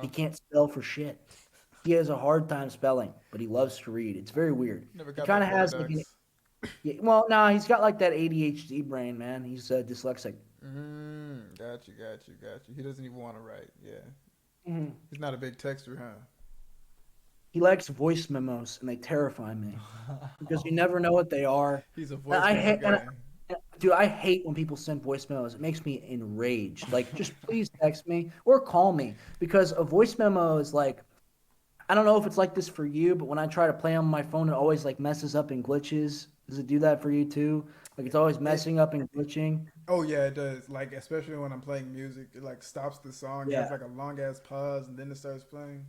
He Uh, can't spell for shit. He has a hard time spelling, but he loves to read. It's very weird. never He got kind that of has like paradox. Yeah, well, no, he's got like that ADHD brain, man. He's dyslexic. Got you. He doesn't even want to write. Yeah, Mhm. he's not a big texter, huh? He likes voice memos, and they terrify me because you never know what they are. He's a And voice I memo hate, guy. dude, I hate when people send voice memos. It makes me enraged. Like, just please text me or call me because a voice memo is like, I don't know if it's like this for you, but when I try to play on my phone, it always like messes up and glitches. Does it do that for you too? Like, it's always It. messing up and glitching. Oh yeah, it does. Like especially when I'm playing music, it like stops the song. It has Yeah. like a long ass pause, and then it starts playing.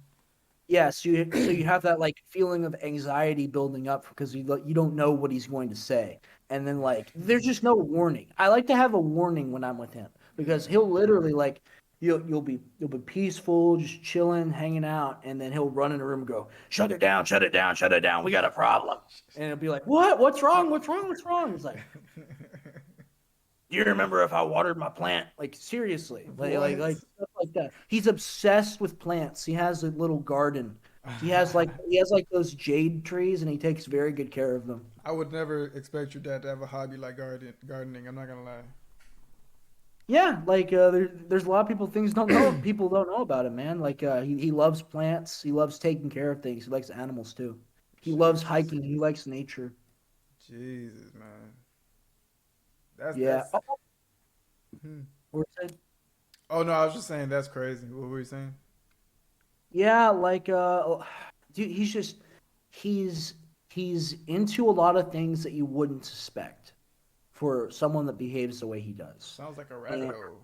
Yeah, so you have that like feeling of anxiety building up because you don't know what he's going to say, and then like there's just no warning. I like to have a warning when I'm with him because Yeah. he'll literally like you'll be peaceful, just chilling, hanging out, and then he'll run in the room and go, "Shut it down, shut it down, shut it down. We got a problem." And it'll be like, "What? What's wrong? What's wrong? What's wrong?" It's like, do you remember if I watered my plant? Like seriously, like What? stuff like that. He's obsessed with plants. He has a little garden. He has like those jade trees, and he takes very good care of them. I would never expect your dad to have a hobby like gardening. I'm not gonna lie. Yeah, like there's a lot of people don't know about him, man. Like he loves plants. He loves taking care of things. He likes animals too. He loves Jesus, hiking. He likes nature. Jesus, man. That's Yeah. that's. Oh, Hmm. what was it? Oh no, I was just saying that's crazy. What were you saying? Yeah, like dude, he's he's into a lot of things that you wouldn't suspect for someone that behaves the way he does. Sounds like a rabbit And hole.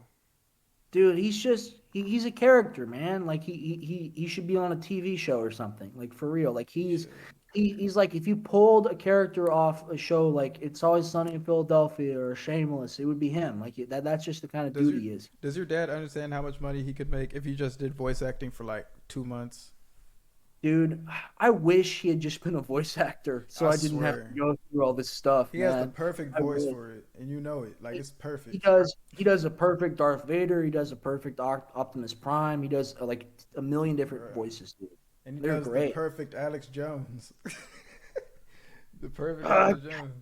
dude, he's a character, man. Like he should be on a TV show or something. Like for real. Like Shit. he's like if you pulled a character off a show like It's Always Sunny in Philadelphia or Shameless, it would be him. Like that's just the kind of Does dude your he is. does your dad understand how much money he could make if he just did voice acting for like 2 months? Dude, I wish he had just been a voice actor so I I didn't have to swear. go through all this stuff, He has the man. perfect I voice wish. for it, and you know it. Like He, it's he perfect. does he does a perfect Darth Vader. He does a perfect Optimus Prime. He does like a million different Bruh. voices, dude. And he They're does the great. perfect Alex Jones. The perfect Uh, Alex Jones.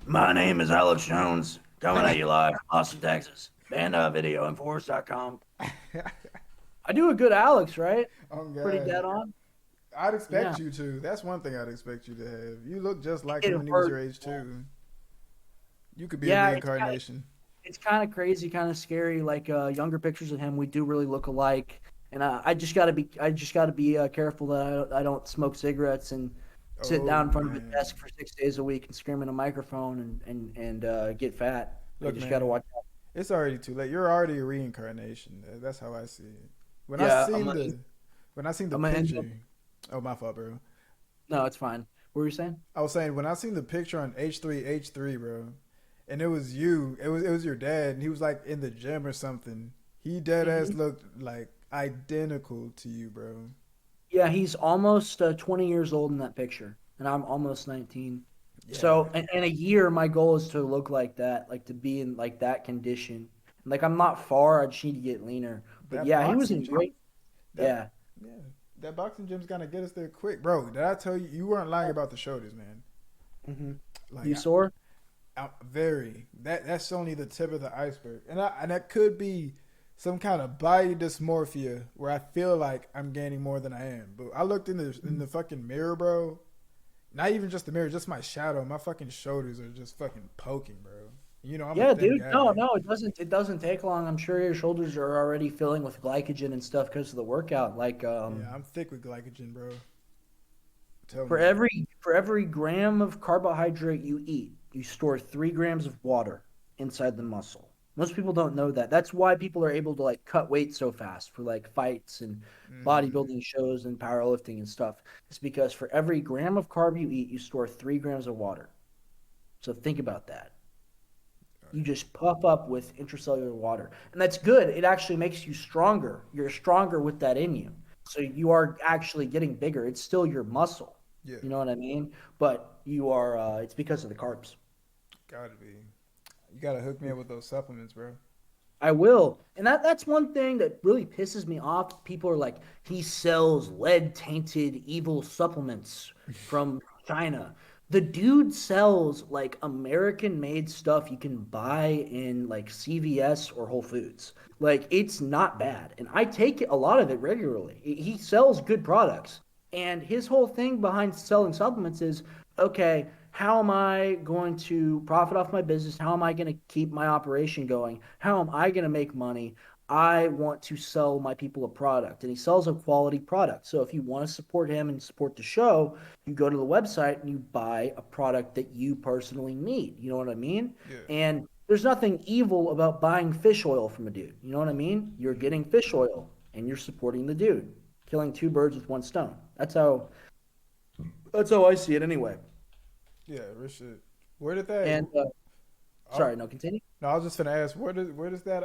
my name is Alex Jones, coming at you live from Austin, Texas. And videoinforce.com. I do a good Alex, right? Oh Pretty God. dead on. I'd Yeah. expect you to. That's one thing I'd expect you to have. You look just like It him when he was your hurt. age too. You could be a Yeah, reincarnation. it's kind of crazy, kind of scary. Like younger pictures of him, we do really look alike. And I just gotta be careful that I don't smoke cigarettes and sit Oh down in front of a man. desk for 6 days a week and scream in a microphone and get fat. I Look, just gotta man. watch out. It's already too late. You're already a reincarnation. That's how I see it. When I Yeah, seen the when I seen the I'm gonna end up. picture. Oh my fault, bro. No, it's fine. What were you saying? I was saying when I seen the picture on H3H3, bro, and it was you. It was your dad, and he was like in the gym or something. He dead ass Hmm. looked like identical to you, bro. Yeah, he's almost 20 years old in that picture, and I'm almost 19. Yeah. So, in a year, my goal is to look like that, like to be in like that condition. Like I'm not far. I just need to get leaner. But That yeah, he was boxing in gym, great. that Yeah. yeah, that boxing gym's gonna get us there quick, bro. Did I tell you you weren't lying about the shoulders, man? Hmm. Like You sore? very that's only the tip of the iceberg, and that could be some kind of body dysmorphia where I feel like I'm gaining more than I am. But I looked in the fucking mirror, bro. Not even just the mirror, just my shadow. My fucking shoulders are just fucking poking, bro. You know I'm a Yeah, thin dude. No, guy. no, it doesn't. It doesn't take long. I'm sure your shoulders are already filling with glycogen and stuff because of the workout. Like, Yeah, I'm thick with glycogen, bro. Tell for me. every gram of carbohydrate you eat, you store 3 grams of water inside the muscle. Most people don't know that. That's why people are able to like cut weight so fast for like fights and Hmm. bodybuilding shows and powerlifting and stuff. It's because for every gram of carb you eat, you store 3 grams of water. So think about that. You just puff up with intracellular water. And that's good. It actually makes you stronger. You're stronger with that in you. So you are actually getting bigger. It's still your muscle. Yeah, You know what I mean? But you are it's because of the carbs. gotta be. You gotta hook me up with those supplements, bro. I will. And that's one thing that really pisses me off. People are like, he sells lead tainted evil supplements from China. The dude sells like American made stuff you can buy in like CVS or Whole Foods. Like it's not bad. And I take a lot of it regularly. He sells good products. And his whole thing behind selling supplements is okay, how am I going to profit off my business? How am I going to keep my operation going? How am I going to make money? I want to sell my people a product. And he sells a quality product. So if you want to support him and support the show, you go to the website and you buy a product that you personally need. You know what I mean? Yeah. And there's nothing evil about buying fish oil from a dude. You know what I mean? You're getting fish oil and you're supporting the dude, killing two birds with one stone. That's how I see it anyway. Yeah, real shit. Where did that? And Oh, sorry, no, continue. no, I was just gonna ask, where does that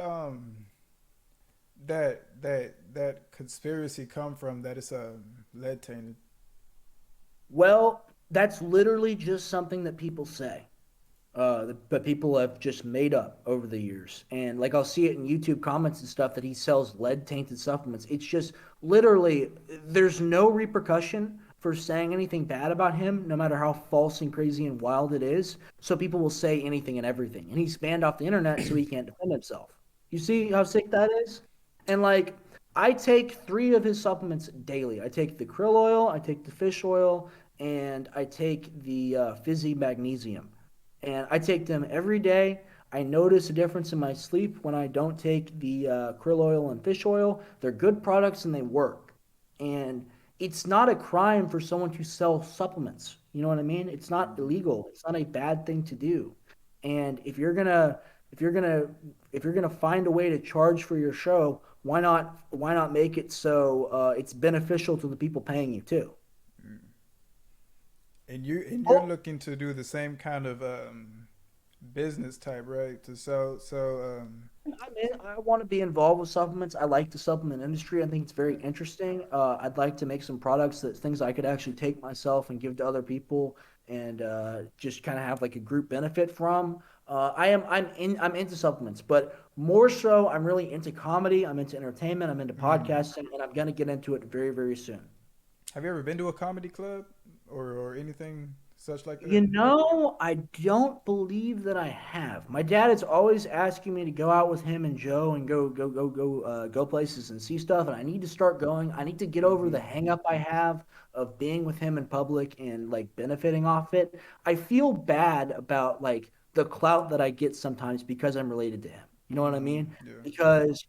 that conspiracy come from that it's lead tainted? Well, that's literally just something that people say. But people have just made up over the years. And like I'll see it in YouTube comments and stuff that he sells lead tainted supplements. It's just literally, there's no repercussion for saying anything bad about him, no matter how false and crazy and wild it is. So people will say anything and everything. And he's banned off the internet so he can't defend himself. You see how sick that is? And like, I take three of his supplements daily. I take the krill oil, I take the fish oil, and I take the fizzy magnesium, and I take them every day. I notice a difference in my sleep when I don't take the krill oil and fish oil. They're good products and they work. And it's not a crime for someone to sell supplements. You know what I mean? It's not illegal. It's not a bad thing to do. And if you're gonna if you're gonna find a way to charge for your show, why not make it so it's beneficial to the people paying you too? And you're looking to do the same kind of business type, right? To I want to be involved with supplements. I like the supplement industry. I think it's very interesting. I'd like to make some products that things I could actually take myself and give to other people, and just kind of have like a group benefit from. I'm into supplements, but more so I'm really into comedy. I'm into entertainment. I'm into Mhm. podcasting, and I'm gonna get into it very very soon. Have you ever been to a comedy club or anything such like that? You know, I don't believe that I have. My dad is always asking me to go out with him and Joe and go places and see stuff, and I need to start going. I need to get over the Hmm. hang up I have of being with him in public and like benefiting off it. I feel bad about like the clout that I get sometimes because I'm related to him. You know what I Hmm. mean? Yeah. Because,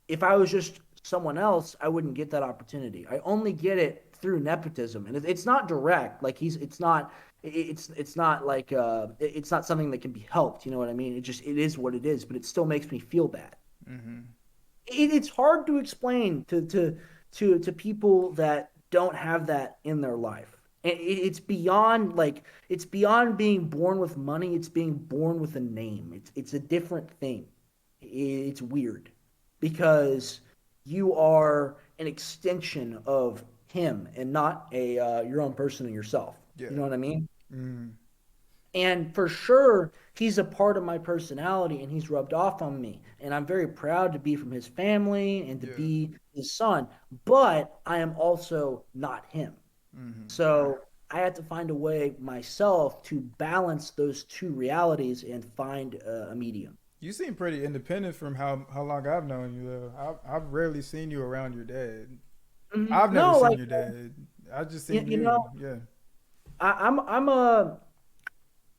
if I was just someone else, I wouldn't get that opportunity. I only get it through nepotism, and it's not direct. Like it's not like it's not something that can be helped. You know what I mean? It is what it is, but it still makes me feel bad. Hmm. It's hard to explain to people that don't have that in their life. It's beyond like it's beyond being born with money. It's being born with a name. It's a different thing. It's weird because you are an extension of him and not a your own person and yourself. You Yeah. know what I mean? Hmm. And for sure, he's a part of my personality and he's rubbed off on me. And I'm very proud to be from his family and to Yeah. be his son. But I am also not him. Hmm. So I have to find a way myself to balance those two realities and find a medium. You seem pretty independent from how long I've known you. Though I've rarely seen you around your dad. Mhm. I've never No, seen like, your dad. I just you, seen you you. know, Yeah.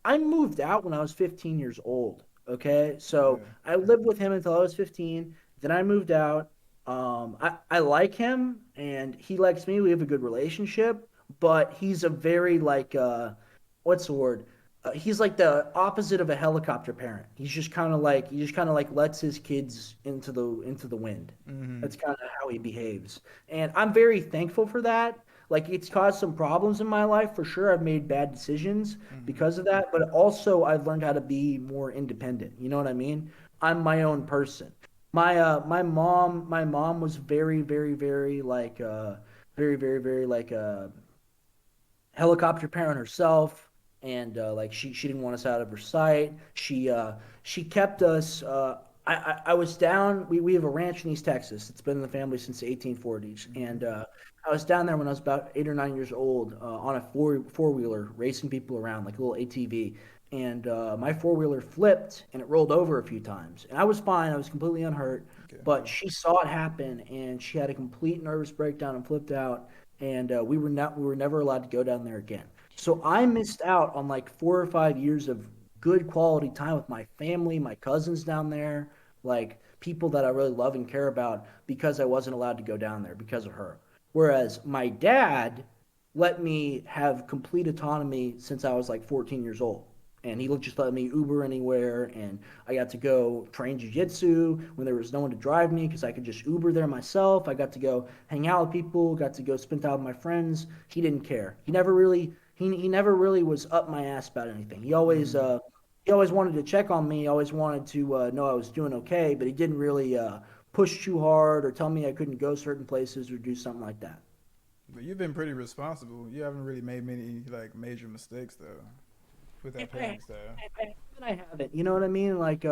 I moved out when I was 15 years old. Okay, so Yeah. I lived with him until I was 15. Then I moved out. I like him and he likes me. We have a good relationship, but he's a very like what's the word? He's like the opposite of a helicopter parent. He just kind of like lets his kids into the wind. Hmm. That's kind of how he behaves, and I'm very thankful for that. Like it's caused some problems in my life for sure. I've made bad decisions Hmm. because of that, but also I've learned how to be more independent. You know what I mean? I'm my own person. My mom was very very very like very very very like helicopter parent herself, and like she didn't want us out of her sight. She kept us. I was down. We have a ranch in East Texas. It's been in the family since the 1840s, and I was down there when I was about 8 or 9 years old on a four wheeler racing people around like a little ATV, and my four wheeler flipped and it rolled over a few times, and I was fine. I was completely unhurt, Okay. but she saw it happen and she had a complete nervous breakdown and flipped out, and we were never allowed to go down there again. So I missed out on like 4 or 5 years of good quality time with my family, my cousins down there, like people that I really love and care about because I wasn't allowed to go down there because of her. Whereas my dad let me have complete autonomy since I was like 14 years old. And he just let me Uber anywhere, and I got to go train jujitsu when there was no one to drive me because I could just Uber there myself. I got to go hang out with people, got to go spend time with my friends. He didn't care. He never really was up my ass about anything. He always wanted to check on me. He always wanted to know I was doing okay, but he didn't really push too hard or tell me I couldn't go certain places or do something like that. But you've been pretty responsible. You haven't really made many like major mistakes though with that parenting style. I haven't. You know what I mean? Like,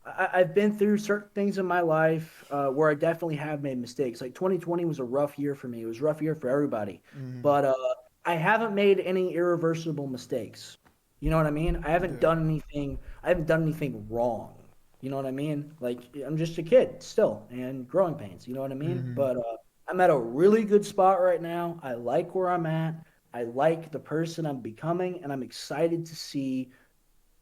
I've been through certain things in my life where I definitely have made mistakes. Like 2020 was a rough year for me. It was a rough year for everybody. Mm-hmm. But I haven't made any irreversible mistakes. You know what I mean? I haven't Yeah. done anything. I haven't done anything wrong. You know what I mean? Like I'm just a kid still, and growing pains. You know what I mean? Mm-hmm. But I'm at a really good spot right now. I like where I'm at. I like the person I'm becoming, and I'm excited to see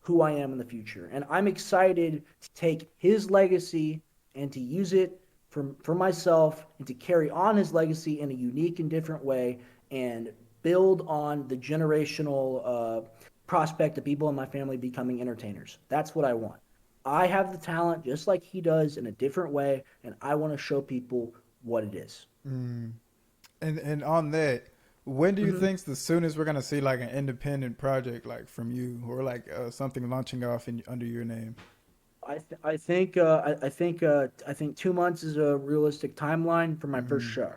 who I am in the future. And I'm excited to take his legacy and to use it for myself and to carry on his legacy in a unique and different way and build on the generational prospect of people in my family becoming entertainers. That's what I want. I have the talent just like he does in a different way, and I want to show people what it is. Mm. And on that, when do you Mhm. think's the soonest we're gonna see like an independent project like from you or like something launching off under your name? I think 2 months is a realistic timeline for my first Mm. show,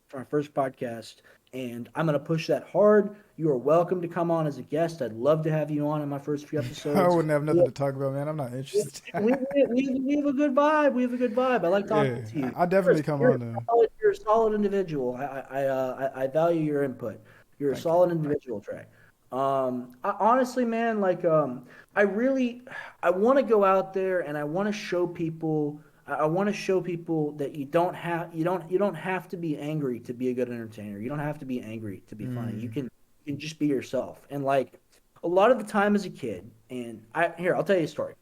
for my first podcast, and I'm gonna push that hard. You are welcome to come on as a guest. I'd love to have you on in my first few I episodes. wouldn't have We nothing to talk about, man. I'm not interested. we have a good vibe. We have a good vibe. I like Yeah, talking to you. I definitely come on though. You're a solid individual. I value your input. You're a Thank you. solid individual, Trey. Honestly, man, like I really I want to go out there and I want to show people. I want to show people that you don't have to be angry to be a good entertainer. You don't have to be angry to be funny. Mm. You can just be yourself. And like a lot of the time as a kid, and I'll tell you a story.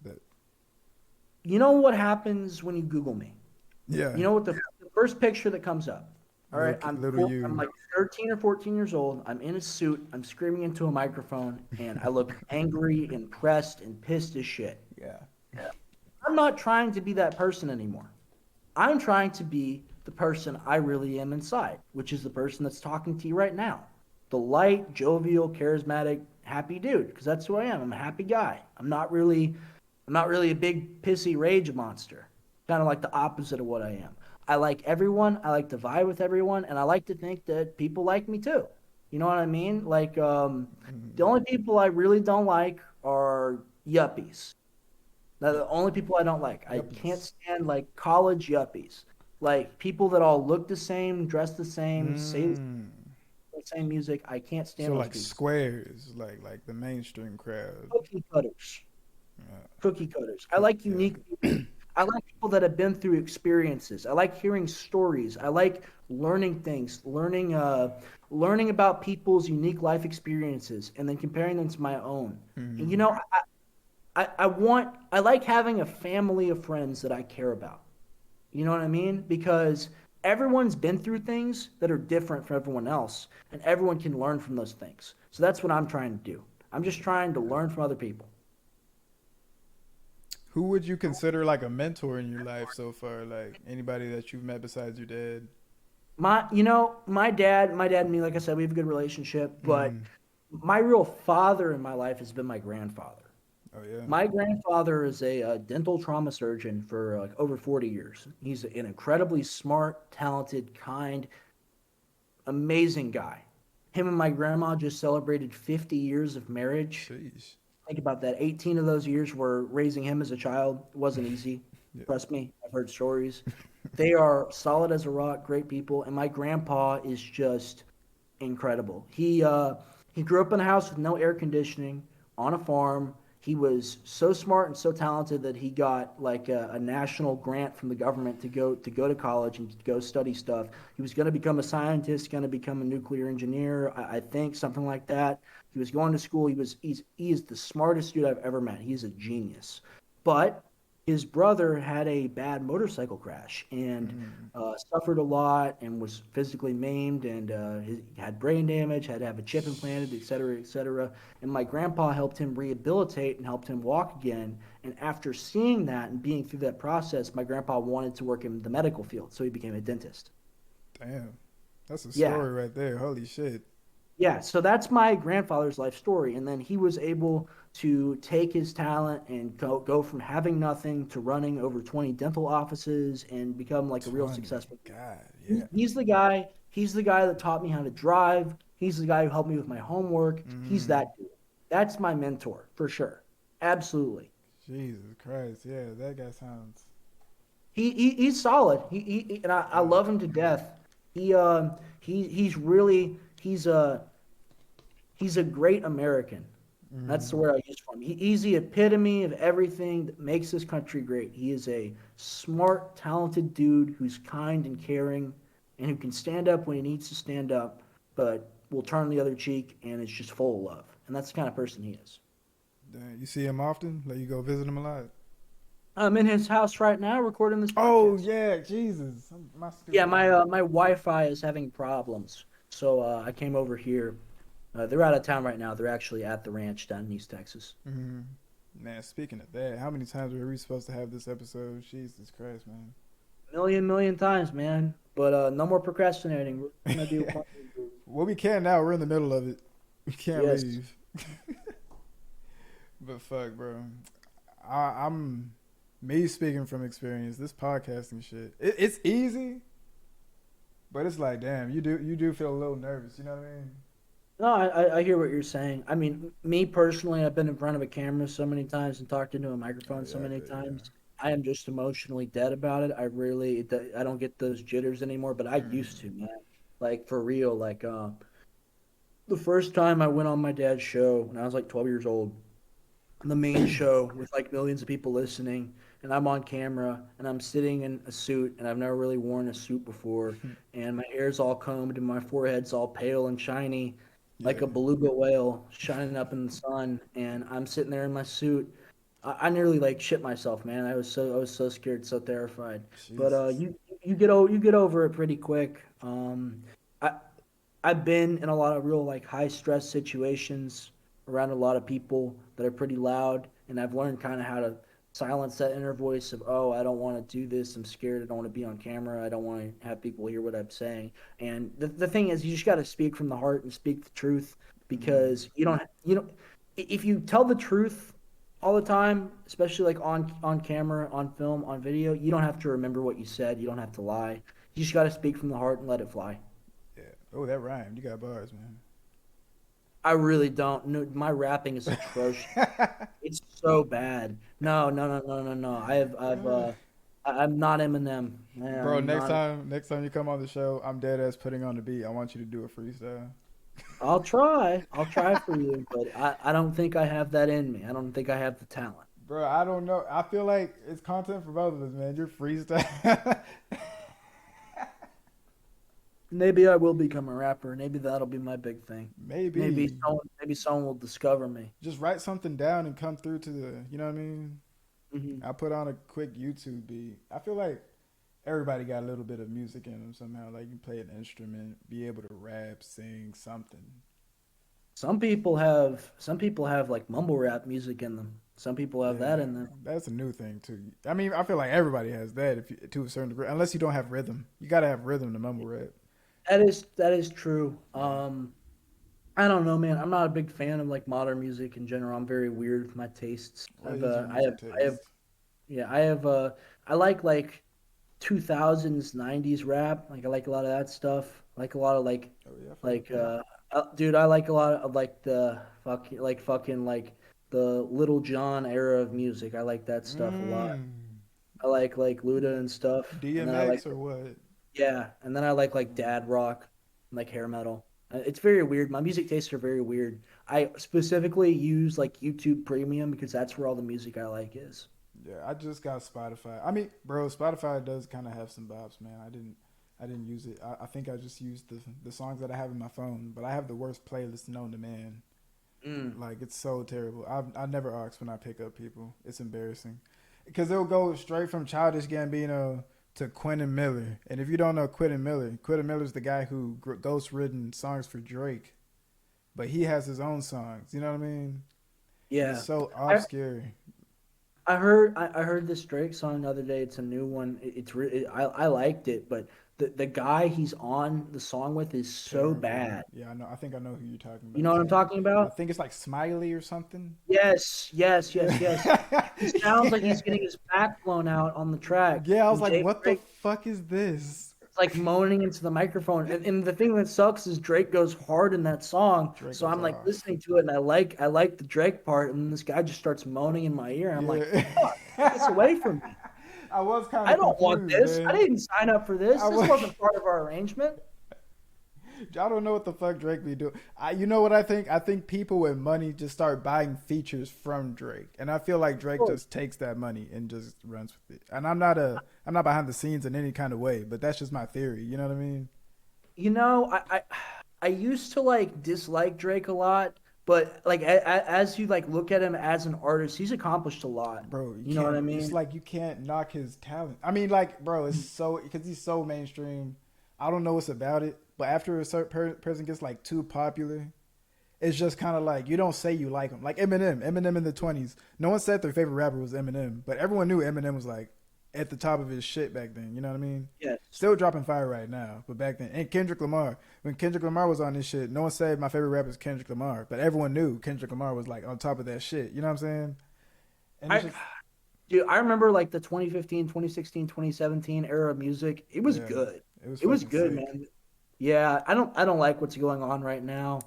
But You know what happens when you Google me? yeah, You know what the first picture that comes up? All right, little I'm you. like 13 or 14 years old. I'm in a suit. I'm screaming into a microphone, and I look angry and pressed and pissed as shit. Yeah. I'm not trying to be that person anymore. I'm trying to be the person I really am inside, which is the person that's talking to you right now. The light, jovial, charismatic, happy dude, because that's who I am. I'm a happy guy. I'm not really a big pissy rage monster. Kind of like the opposite of what I am. I like everyone. I like to vibe with everyone, and I like to think that people like me too. You know what I mean? Like the Mm. only people I really don't like are yuppies. They're the only people I don't like. I can't Yuppies. stand like college yuppies. Like people that all look the same, dress the same, say the Mm. same music. I can't So stand those like people. squares, like the mainstream crowd. Cookie cutters. Yeah. Cookie cutters. I like Yeah. unique people. I like people that have been through experiences. I like hearing stories. I like learning things, learning about people's unique life experiences and then comparing them to my own. And you Mm. know, I like having a family of friends that I care about. You know what I mean? Because everyone's been through things that are different from everyone else, and everyone can learn from those things. So that's what I'm trying to do. I'm just trying to learn from other people. Who would you consider like a mentor in your life so far? Like anybody that you've met besides your dad? My dad and me, like I said, we have a good relationship, but Mm. my real father in my life has been my grandfather. Oh yeah. My grandfather is a dental trauma surgeon for like over 40 years. He's an incredibly smart, talented, kind, amazing guy. Him and my grandma just celebrated 50 years of marriage. Sheesh. Think about that. 18 of those years were raising him as a child. It wasn't easy. Yeah. Trust me, I've heard stories. They are solid as a rock, great people, and my grandpa is just incredible. He grew up in a house with no air conditioning on a farm. He was so smart and so talented that he got like a national grant from the government to go to college and to go study stuff. He was going to become a scientist, going to become a nuclear engineer, I think something like that. He was going to school. He is the smartest dude I've ever met. He's a genius, but his brother had a bad motorcycle crash and suffered a lot and was physically maimed and he had brain damage, had to have a chip implanted, et cetera, et cetera. And my grandpa helped him rehabilitate and helped him walk again. And after seeing that and being through that process, my grandpa wanted to work in the medical field, so he became a dentist. Damn, that's a Yeah. story right there. Holy shit. Yeah, so that's my grandfather's life story. And then he was able to take his talent and go from having nothing to running over 20 dental offices and become like a real 20. successful. God, yeah. He's the guy that taught me how to drive. He's the guy who helped me with my homework. He's that dude. That's my mentor for sure. Absolutely. Jesus Christ. Yeah, that guy sounds. He's solid. And I love him to death. He's really he's a great American. That's the word I use for him. He's the epitome of everything that makes this country great. He is a smart, talented dude who's kind and caring and who can stand up when he needs to stand up, but will turn the other cheek and is just full of love. And that's the kind of person he is. Damn, you see him often? Like you go visit him a lot? I'm in his house right now recording this podcast. Oh yeah, Jesus. Yeah, my Wi-Fi is having problems, so I came over here. They're out of town right now. They're actually at the ranch down in East Texas. Man, speaking of that, how many times were we supposed to have this episode? Jesus Christ, man. Million times, man. But no more procrastinating. We're gonna do one. Well, we can now. We're in the middle of it. We can't Yes. leave. But fuck, bro. I'm me speaking from experience. This podcasting shit, it's easy, but it's like, damn, you do feel a little nervous. You know what I mean? No, I hear what you're saying. I mean, me personally, I've been in front of a camera so many times and talked into a microphone so many times. I am just emotionally dead about it. I don't get those jitters anymore, but I used to, man. Like for real. Like the first time I went on my dad's show when I was like 12 years old, the main show with like millions of people listening, and I'm on camera and I'm sitting in a suit and I've never really worn a suit before, and my hair's all combed and my forehead's all pale and shiny like a beluga whale shining up in the sun, and I'm sitting there in my suit. I nearly like shit myself, man. I was so scared, so terrified. But you get over it pretty quick. I I've been in a lot of real like high stress situations around a lot of people that are pretty loud, and I've learned kind of how to silence that inner voice of, oh, I don't want to do this, I'm scared, I don't want to be on camera, I don't want to have people hear what I'm saying. And the thing is, you just got to speak from the heart and speak the truth, because you don't if you tell the truth all the time, especially like on camera, on film, on video, you don't have to remember what you said, you don't have to lie, you just got to speak from the heart and let it fly. Yeah. Oh, that rhymed. You got bars, man. I really don't. No, my rapping is atrocious. It's so bad. No. I'm not Eminem. Man, Bro, I'm next not- time you come on the show, I'm dead ass putting on the beat. I want you to do a freestyle. I'll try for you, but I don't think I have that in me. I don't think I have the talent. Bro, I don't know. I feel like it's content for both of us, man. You're freestyle. Maybe I will become a rapper. Maybe that'll be my big thing. Maybe. Maybe someone will discover me. Just write something down and come through to the, you know what I mean? Mm-hmm. I put on a quick YouTube beat. I feel like everybody got a little bit of music in them somehow. Like you play an instrument, be able to rap, sing something. Some people have like mumble rap music in them. Some people have that in them. That's a new thing too. I mean, I feel like everybody has that if you, to a certain degree, unless you don't have rhythm. You got to have rhythm to mumble rap. That is true. I don't know, man. I'm not a big fan of like modern music in general. I'm very weird with my tastes. I like 2000s 90s rap. Like I like a lot of that stuff. I like a lot of dude, I like a lot of like the fucking like the Little John era of music. I like that stuff a lot. Mm. I like Luda and stuff, and then I like DMX or what? yeah, and then I like dad rock, like hair metal. It's very weird. My music tastes are very weird. I specifically use like YouTube Premium because that's where all the music I like is. Yeah, I just got Spotify. I mean, bro, Spotify does kind of have some bops, man. I didn't use it. I think I just used the songs that I have in my phone, but I have the worst playlist known to man. Mm. Like it's so terrible. I never ask when I pick up people. It's embarrassing because they'll go straight from Childish Gambino to Quentin Miller. And if you don't know Quentin Miller's the guy who ghost written songs for Drake, but he has his own songs. You know what I mean? It's Yeah. so I, obscure. I heard this Drake song the other day. It's a new one. I liked it, but the guy he's on the song with is so Terrible. bad. Yeah, I know. I think I know who you're talking You about know what I'm too. talking I about? think it's like Smiley or something. Yes, yes, yes, yes. Yeah. He sounds like he's getting his back blown out on the track. Yeah, I was And like, Jay what the Drake fuck is this? is like moaning into the microphone. And the thing that sucks is Drake goes hard in that song. Drake So goes I'm like off. listening to it and I like the Drake part, and this guy just starts moaning in my ear. And I'm like, Yeah. fuck, get this away from me. I was kind I of don't want confused, this. I man. didn't sign up for this. I This was. wasn't part of our arrangement. I don't know what the fuck Drake be doing. You know what I think? I think people with money just start buying features from Drake, and I feel like Drake Cool. just takes that money and just runs with it. And I'm not behind the scenes in any kind of way, but that's just my theory. You know what I mean? You know, I used to like dislike Drake a lot, but like as you like look at him as an artist, he's accomplished a lot. Bro, you You know what I can't. It's mean? like you can't knock his talent. I mean, like, bro, it's so because he's so mainstream. I don't know what's about it, but after a certain person gets like too popular, it's just kind of like you don't say you like him. Like Eminem in the 20s. No one said their favorite rapper was Eminem, but everyone knew Eminem was like at the top of his shit back then. You know what I mean? Yes. Still dropping fire right now, but back then. And Kendrick Lamar. When Kendrick Lamar was on this shit, no one said my favorite rapper is Kendrick Lamar, but everyone knew Kendrick Lamar was like on top of that shit. You know what I'm saying? And it's I just dude, I remember like the 2015, 2016, 2017 era of music. It was yeah, good. it was It was fucking good, sick. man. Yeah, I don't like what's going on right now.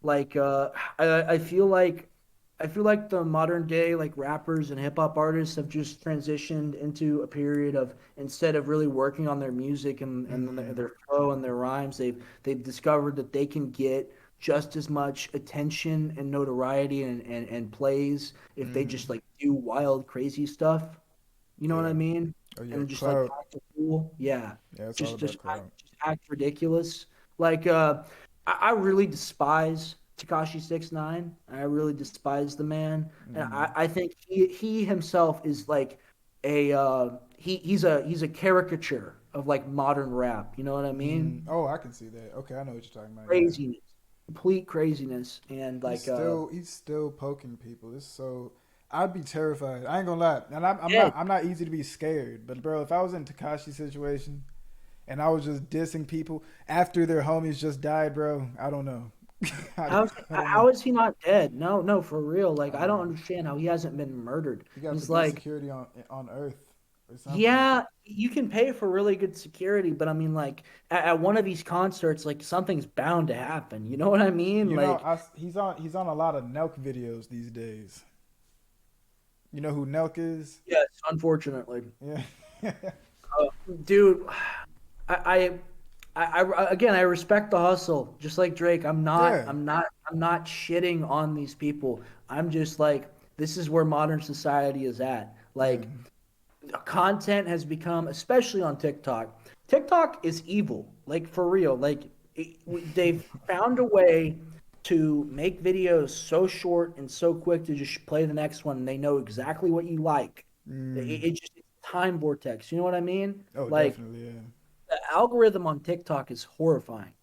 Like I feel like the modern day like rappers and hip hop artists have just transitioned into a period of instead of really working on their music and Hmm. their flow and their rhymes, they've discovered that they can get just as much attention and notoriety and plays if they just Hmm. like do wild crazy stuff. You know what I Yeah. mean? Oh yeah. And just like Cloud. act a fool. Yeah. Yeah, it's all about cloud. Just act ridiculous. Like I really despise Takashi 69. I really despise the man. And Mm. I think he himself is like he's a caricature of like modern rap. You know what I mean? Mm. Oh, I can see that. Okay, I know what you're talking about. Yeah. Craziness. Complete craziness. And like He's still poking people. It's so I'd be terrified. I ain't gonna lie, and yeah, I'm not easy to be scared. But bro, if I was in Takashi's situation and I was just dissing people after their homies just died, bro, I don't know. I don't know. how is he not dead? No, no, for real. Like I I don't don't know. understand how he hasn't been murdered. You got the It's best like security on Earth or something. yeah, you can pay for really good security, but I mean, like at one of these concerts, like something's bound to happen. You know what I mean? You know, Like, he's on a lot of Nelk videos these days. You know who Nelk is? yes, unfortunately, Yeah. dude, I, again, I respect the hustle, just like Drake. Yeah. I'm not shitting on these people. I'm just like, this is where modern society is at. Yeah. Like, content has become, especially on TikTok. TikTok is evil, like for real. Like they've found a way to make videos so short and so quick to just play the next one. And they know exactly what you like. Mm. It just it's time vortex. You know what I mean? Oh, Like definitely. Yeah. the algorithm on TikTok is horrifying.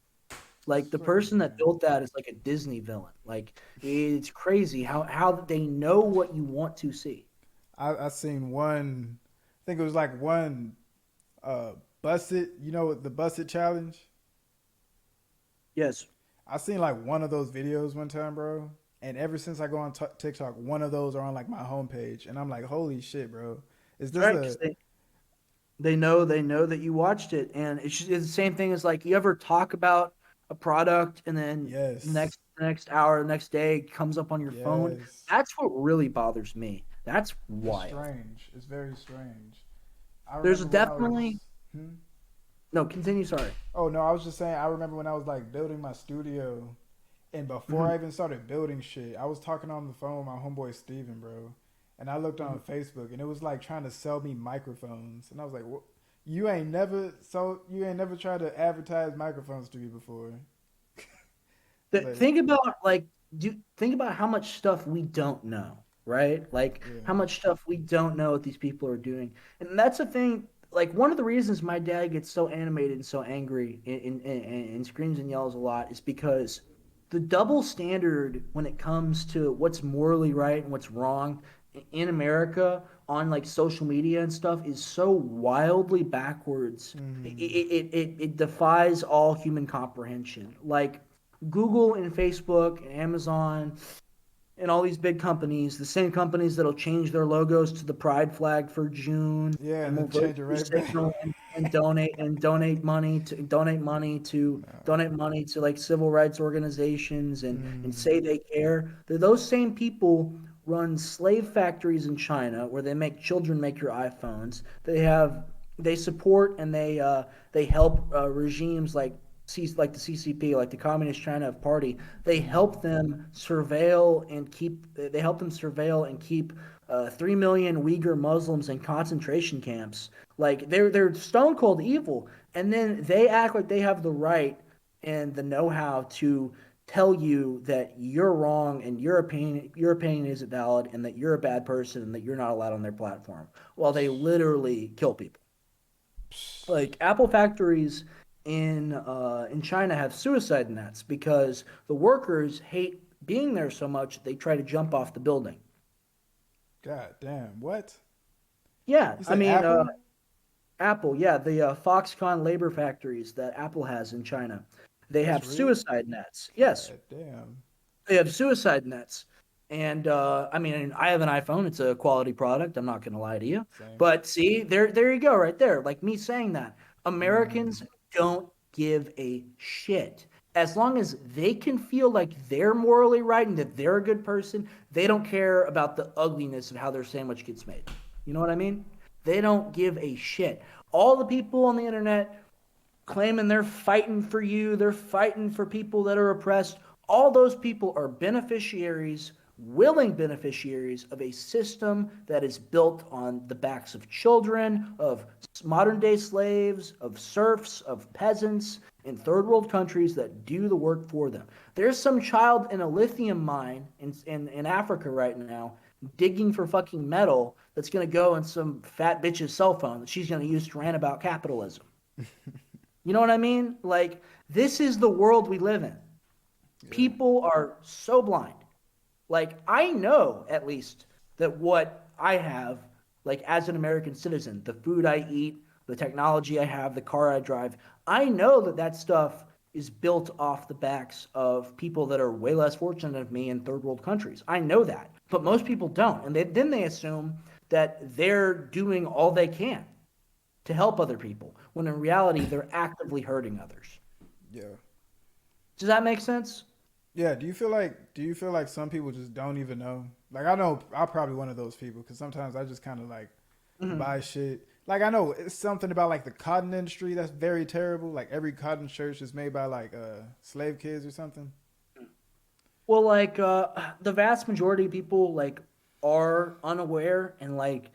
Like the So person that yeah. built that is like a Disney villain. Like it's crazy how they know what you want to see. I seen one. I think it was like one. Uh, Busted. You know the Busted challenge. Yes. I seen like one of those videos one time, bro. And ever since I go on TikTok, one of those are on like my homepage, and I'm like, holy shit, bro. Is That's this right, a 'cause they know that you watched it, and it's the same thing as like you ever talk about a product and then yes? the next hour, the next day, comes up on your phone. Yes. That's what really bothers me. That's It's wild. strange. It's very strange. I There's remember when I definitely was. Hmm? no. Continue. Sorry. Oh no, I was just saying. I remember when I was like building my studio, and before Hmm. I even started building shit, I was talking on the phone with my homeboy Steven, bro. And I looked on Facebook, and it was like trying to sell me microphones, and I was like, "What? You ain't never tried to advertise microphones to me before." Like, Think about think about how much stuff we don't know, right? Like yeah, how much stuff we don't know what these people are doing, and that's the thing. Like one of the reasons my dad gets so animated and so angry and screams and yells a lot is because the double standard when it comes to what's morally right and what's wrong in America on like social media and stuff is so wildly backwards. It defies all human comprehension. Like Google and Facebook and Amazon and all these big companies, the same companies that'll change their logos to the pride flag for June yeah, and and will then vote change it for right back. Signal and donate money to like civil rights organizations and Mm, say they care. Those same people run slave factories in China where they make children make your iPhones. They support and they help regimes like the CCP, like the Communist China Party. They help them surveil and keep 3 million Uyghur Muslims in concentration camps. Like they're stone cold evil, and then they act like they have the right and the know-how to tell you that you're wrong and your opinion isn't valid and that you're a bad person and that you're not allowed on their platform. While they literally kill people. Like Apple factories in China have suicide nets because the workers hate being there so much they try to jump off the building. God damn, what? Yeah, You I said mean Apple? Apple, yeah, the Foxconn labor factories that Apple has in China, they That's have real? suicide nets. Yes, God damn. they have suicide nets. And I mean, I have an iPhone. It's a quality product. I'm not going to lie to you. Same. But see, there you go, right there. Like me saying that. Mm, Americans don't give a shit. As long as they can feel like they're morally right and that they're a good person, they don't care about the ugliness of how their sandwich gets made. You know what I mean? They don't give a shit. All the people on the internet claiming they're fighting for you, they're fighting for people that are oppressed. All those people are beneficiaries, willing beneficiaries of a system that is built on the backs of children, of modern day slaves, of serfs, of peasants in third world countries that do the work for them. There's some child in a lithium mine in Africa right now digging for fucking metal that's going to go in some fat bitch's cell phone that she's going to use to rant about capitalism. You know what I mean? Like, this is the world we live in. yeah. People are so blind. Like, I know at least that what I have, like, as an American citizen, the food I eat, the technology I have, the car I drive, I know that that stuff is built off the backs of people that are way less fortunate than me in third world countries. I know that. But most people don't. And then they assume that they're doing all they can to help other people, when in reality, they're actively hurting others. Yeah. Does that make sense? Yeah, do you feel like some people just don't even know? Like I know I'm probably one of those people cuz sometimes I just kind of like Mm-hmm. buy shit. Like I know it's something about like the cotton industry that's very terrible. Like every cotton shirt is made by like slave kids or something. Well, like the vast majority of people like are unaware and like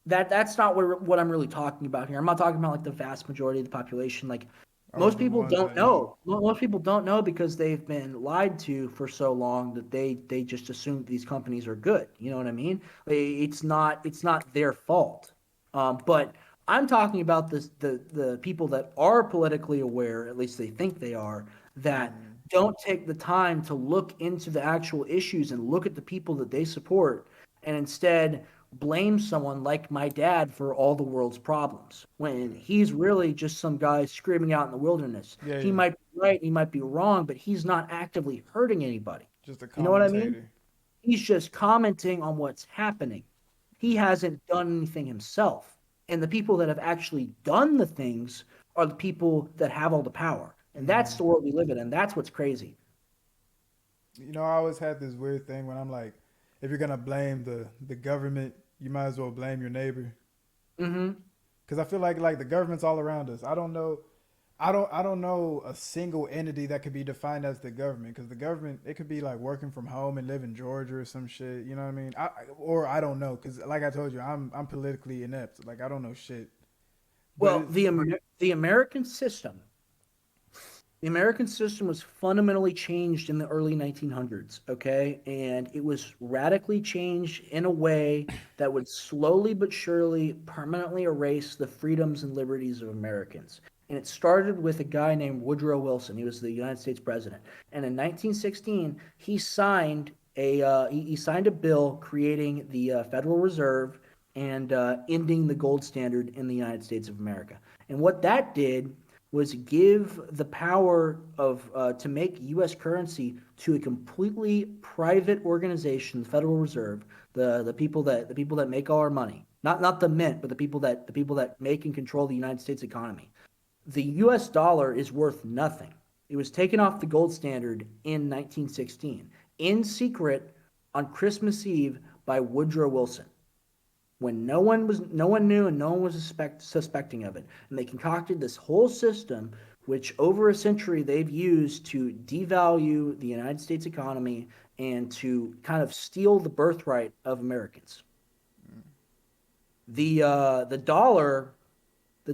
that's not what I'm really talking about here. I'm not talking about like the vast majority of the population. Like Oh, most the people ones don't that know. know. Most people don't know because they've been lied to for so long that they just assume that these companies are good. You know what I mean? It's not their fault. But I'm talking about the people that are politically aware, at least they think they are, that Mm, don't take the time to look into the actual issues and look at the people that they support and instead blame someone like my dad for all the world's problems when yeah. he's really just some guy screaming out in the wilderness. Yeah, He yeah. might be right, he might be wrong, but he's not actively hurting anybody. Just a You know what I mean? commentator. He's just commenting on what's happening. He hasn't done anything himself. And the people that have actually done the things are the people that have all the power. And that's Mm, the world we live in, and that's what's crazy. I always had this weird thing when I'm like, if you're gonna blame the government, you might as well blame your neighbor. Mm-hmm. Because I feel like the government's all around us. I don't know a single entity that could be defined as the government. Because the government, it could be like working from home and live in Georgia or some shit. You know what I mean? Or I don't know. Because like I told you, I'm politically inept. Like I don't know shit. But Well, it, the American system. The American system was fundamentally changed in the early 1900s, okay? And it was radically changed in a way that would slowly but surely permanently erase the freedoms and liberties of Americans. And it started with a guy named Woodrow Wilson. He was the United States president. And in 1916, he signed a bill creating the Federal Reserve and ending the gold standard in the United States of America. And what that did was give the power of to make U.S. currency to a completely private organization, the Federal Reserve, the people that make all our money, not the mint, but the people that make and control the United States economy. The U.S. dollar is worth nothing. It was taken off the gold standard in 1916 in secret on Christmas Eve by Woodrow Wilson when no one knew and no one was suspecting of it, and they concocted this whole system which over a century they've used to devalue the United States economy and to kind of steal the birthright of Americans. The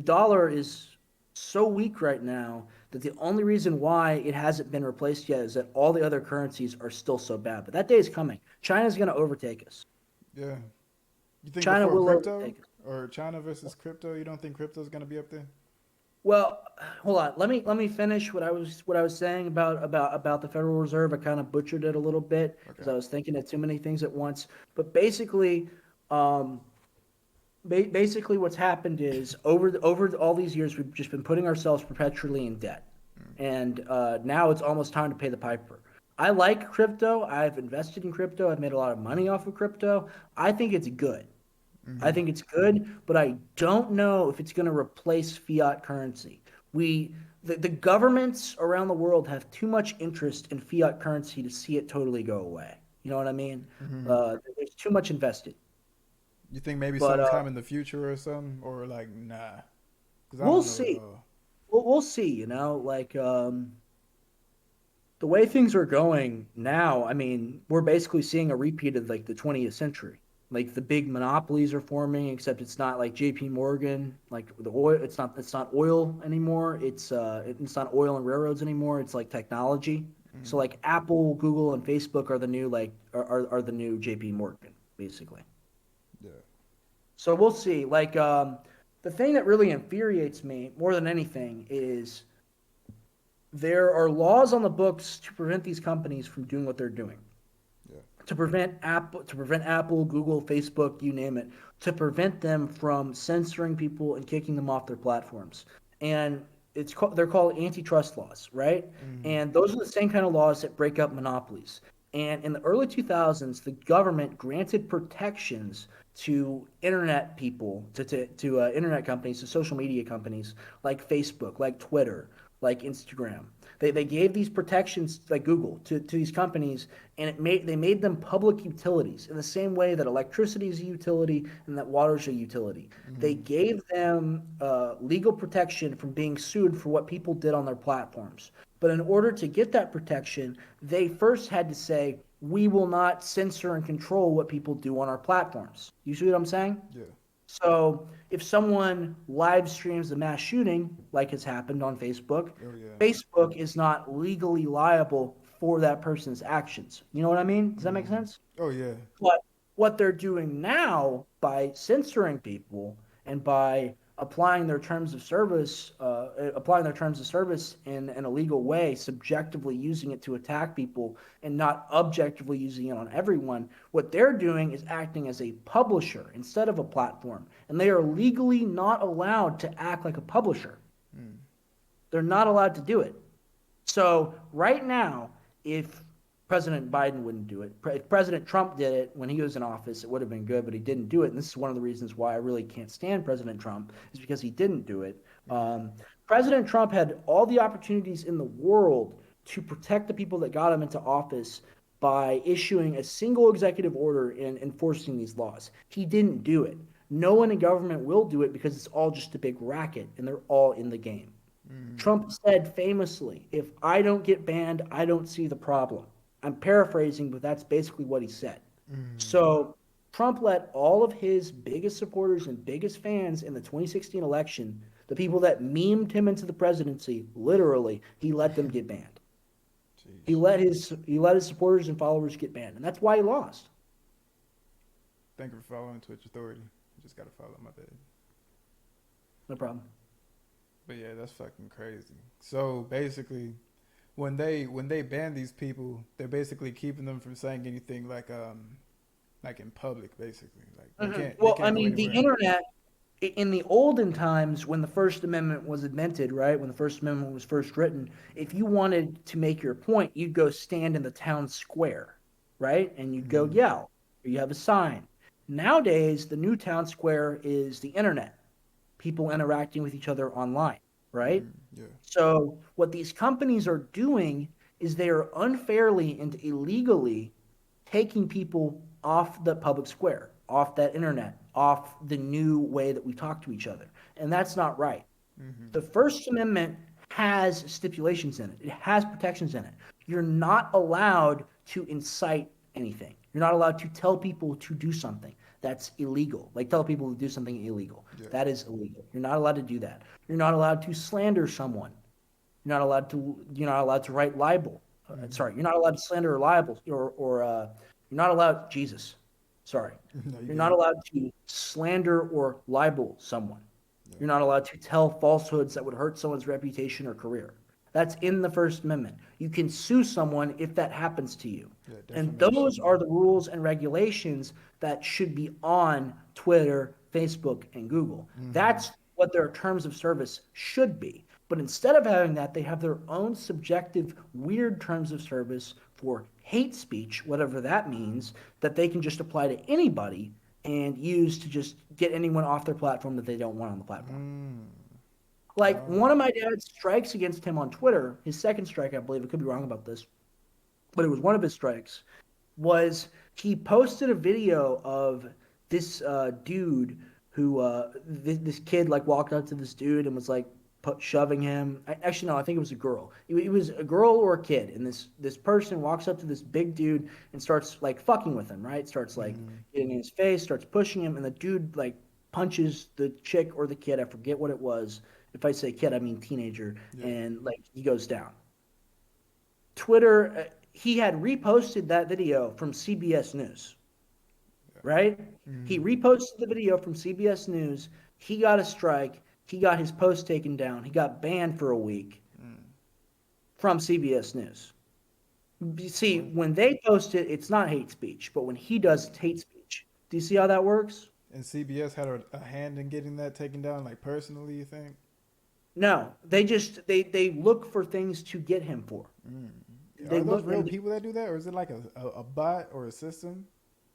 dollar is so weak right now that the only reason why it hasn't been replaced yet is that all the other currencies are still so bad. But that day is coming. China's going to overtake us. yeah. You think China before will crypto overtake us. or China versus crypto? You don't think crypto's gonna be up there? Well, hold on. Let me finish what I was saying about the Federal Reserve. I kind of butchered it a little bit because Okay. I was thinking of too many things at once. But basically, um, basically what's happened is over all these years we've just been putting ourselves perpetually in debt, and now it's almost time to pay the piper. I like crypto. I've invested in crypto. I've made a lot of money off of crypto. I think it's good. I Mm-hmm. think it's good, but I don't know if it's going to replace fiat currency. The governments around the world have too much interest in fiat currency to see it totally go away. You know what I mean? Mm-hmm. There's too much invested. You think maybe But sometime in the future or something, or like nah? Because I we'll don't know at see. all. We'll see. Like the way things are going now, I mean, we're basically seeing a repeat of like the 20th century. Like the big monopolies are forming, except it's not like J.P. Morgan, like the oil. It's not oil anymore. It's not oil and railroads anymore. It's like technology. So Mm-hmm. like Apple, Google, and Facebook are the new are the new J.P. Morgan basically. Yeah. So we'll see. Like the thing that really infuriates me more than anything is there are laws on the books to prevent these companies from doing what they're doing, Yeah. to prevent Apple, Google, Facebook, you name it, to prevent them from censoring people and kicking them off their platforms. And they're called antitrust laws, right? Mm-hmm. And those are the same kind of laws that break up monopolies. And in the early 2000s, the government granted protections to internet people, to internet companies, to social media companies like Facebook, like Twitter, like Instagram. They gave these protections like Google to these companies, and they made them public utilities in the same way that electricity is a utility and that water is a utility. They Mm-hmm. gave them legal protection from being sued for what people did on their platforms. But in order to get that protection, they first had to say, we will not censor and control what people do on our platforms. You see what I'm saying? Yeah. So if someone live streams a mass shooting, like has happened on Facebook, Oh yeah. Facebook is not legally liable for that person's actions. You know what I mean? Does that make Mm-hmm. sense? Oh yeah. But what they're doing now by censoring people and by applying their terms of service in a legal way, subjectively using it to attack people and not objectively using it on everyone, what they're doing is acting as a publisher instead of a platform. And they are legally not allowed to act like a publisher. Mm. They're not allowed to do it. So right now, if President Biden wouldn't do it, if President Trump did it when he was in office, it would have been good, but he didn't do it. And this is one of the reasons why I really can't stand President Trump is because he didn't do it. Um, President Trump had all the opportunities in the world to protect the people that got him into office, by issuing a single executive order and enforcing these laws. He didn't do it. No one in government will do it because it's all just a big racket and they're all in the game. Trump said famously, if I don't get banned, I don't see the problem. I'm paraphrasing, but that's basically what he said. So Trump let all of his biggest supporters and biggest fans in the 2016 election, the people that memed him into the presidency, literally, he let them get banned. He let his supporters and followers get banned, and that's why he lost. Thank you for following Twitch Authority. I just gotta follow my bad. No problem. But yeah, that's fucking crazy. So basically, when they ban these people, they're basically keeping them from saying anything like in public, basically. Like they can't. Well, They can't go the anywhere. internet, in the olden times when the First Amendment was invented, right, when the First Amendment was first written, if you wanted to make your point, you'd go stand in the town square, right, and you'd go yell, or you have a sign. Nowadays, the new town square is the internet, people interacting with each other online, right? Yeah. So what these companies are doing is they are unfairly and illegally taking people off the public square, off that internet, off the new way that we talk to each other. And that's not right. The First Amendment has stipulations in it. It has protections in it. You're not allowed to incite anything. You're not allowed to tell people to do something that's illegal. Like tell people to do something illegal. Yeah. That is illegal. You're not allowed to do that. You're not allowed to slander someone. You're not allowed to write libel. Sorry, you're not allowed to slander or libel or you're not allowed Jesus. Sorry. No, You're not allowed to slander or libel someone. Yeah. You're not allowed to tell falsehoods that would hurt someone's reputation or career. That's in the First Amendment. You can sue someone if that happens to you. Yeah, And defamation. those are the rules and regulations that should be on Twitter, Facebook, and Google. That's what their terms of service should be. But instead of having that, they have their own subjective, weird terms of service for hate speech, whatever that means, that they can just apply to anybody and use to just get anyone off their platform that they don't want on the platform. Like one of my dad's strikes against him on Twitter, his second strike, I believe, I could be wrong about this, but it was one of his strikes, was he posted a video of this dude who, this kid like walked up to this dude and was like shoving him. Actually, no, I think it was a girl. It was a girl or a kid, and this person walks up to this big dude and starts like fucking with him, right? Starts like getting in his face, starts pushing him, and the dude like punches the chick or the kid. I forget what it was. If I say kid, I mean teenager, and like he goes down. Twitter, he had reposted that video from CBS News, right? He reposted the video from CBS News. He got a strike. He got his post taken down. He got banned for a week from CBS News. You see, when they post it, it's not hate speech, but when he does, it's hate speech. Do you see how that works? And CBS had a hand in getting that taken down, like personally, you think? No, they just they look for things to get him for. Are those real people that do that, or is it like a bot or a system?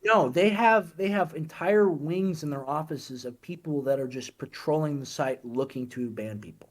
No, they have entire wings in their offices of people that are just patrolling the site looking to ban people.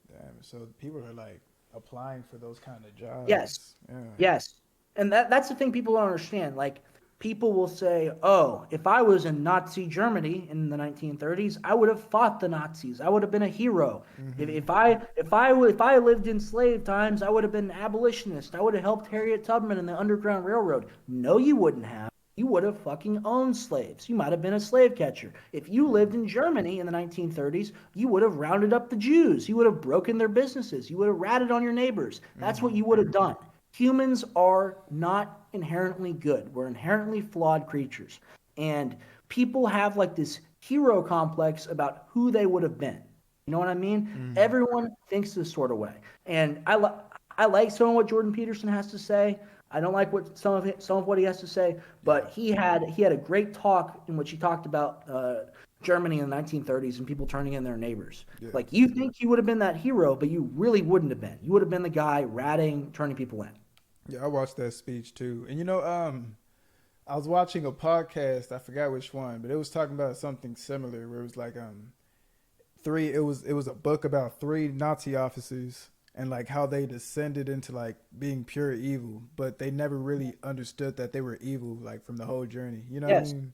Damn, so people are like applying for those kind of jobs. Yes. Yeah. Yes. And that's the thing people don't understand. Like people will say, "Oh, if I was in Nazi Germany in the 1930s, I would have fought the Nazis. I would have been a hero. If I lived in slave times, I would have been an abolitionist. I would have helped Harriet Tubman in the Underground Railroad." No, you wouldn't have. You would have fucking owned slaves. You might have been a slave catcher. If you lived in Germany in the 1930s, you would have rounded up the Jews. You would have broken their businesses. You would have ratted on your neighbors. That's what you would have done. Humans are not inherently good. We're inherently flawed creatures. And people have like this hero complex about who they would have been. You know what I mean? Everyone thinks this sort of way. And I like some of what Jordan Peterson has to say. I don't like what some of what he has to say, but he had a great talk in which he talked about Germany in the 1930s and people turning in their neighbors. Yeah. Like you think you would have been that hero, but you really wouldn't have been. You would have been the guy ratting, turning people in. Yeah, I watched that speech too. And I was watching a podcast, I forgot which one, but it was talking about something similar where it was like it was a book about 3 Nazi officers, and like how they descended into like being pure evil, but they never really understood that they were evil like from the whole journey. You know what I Yes. mean?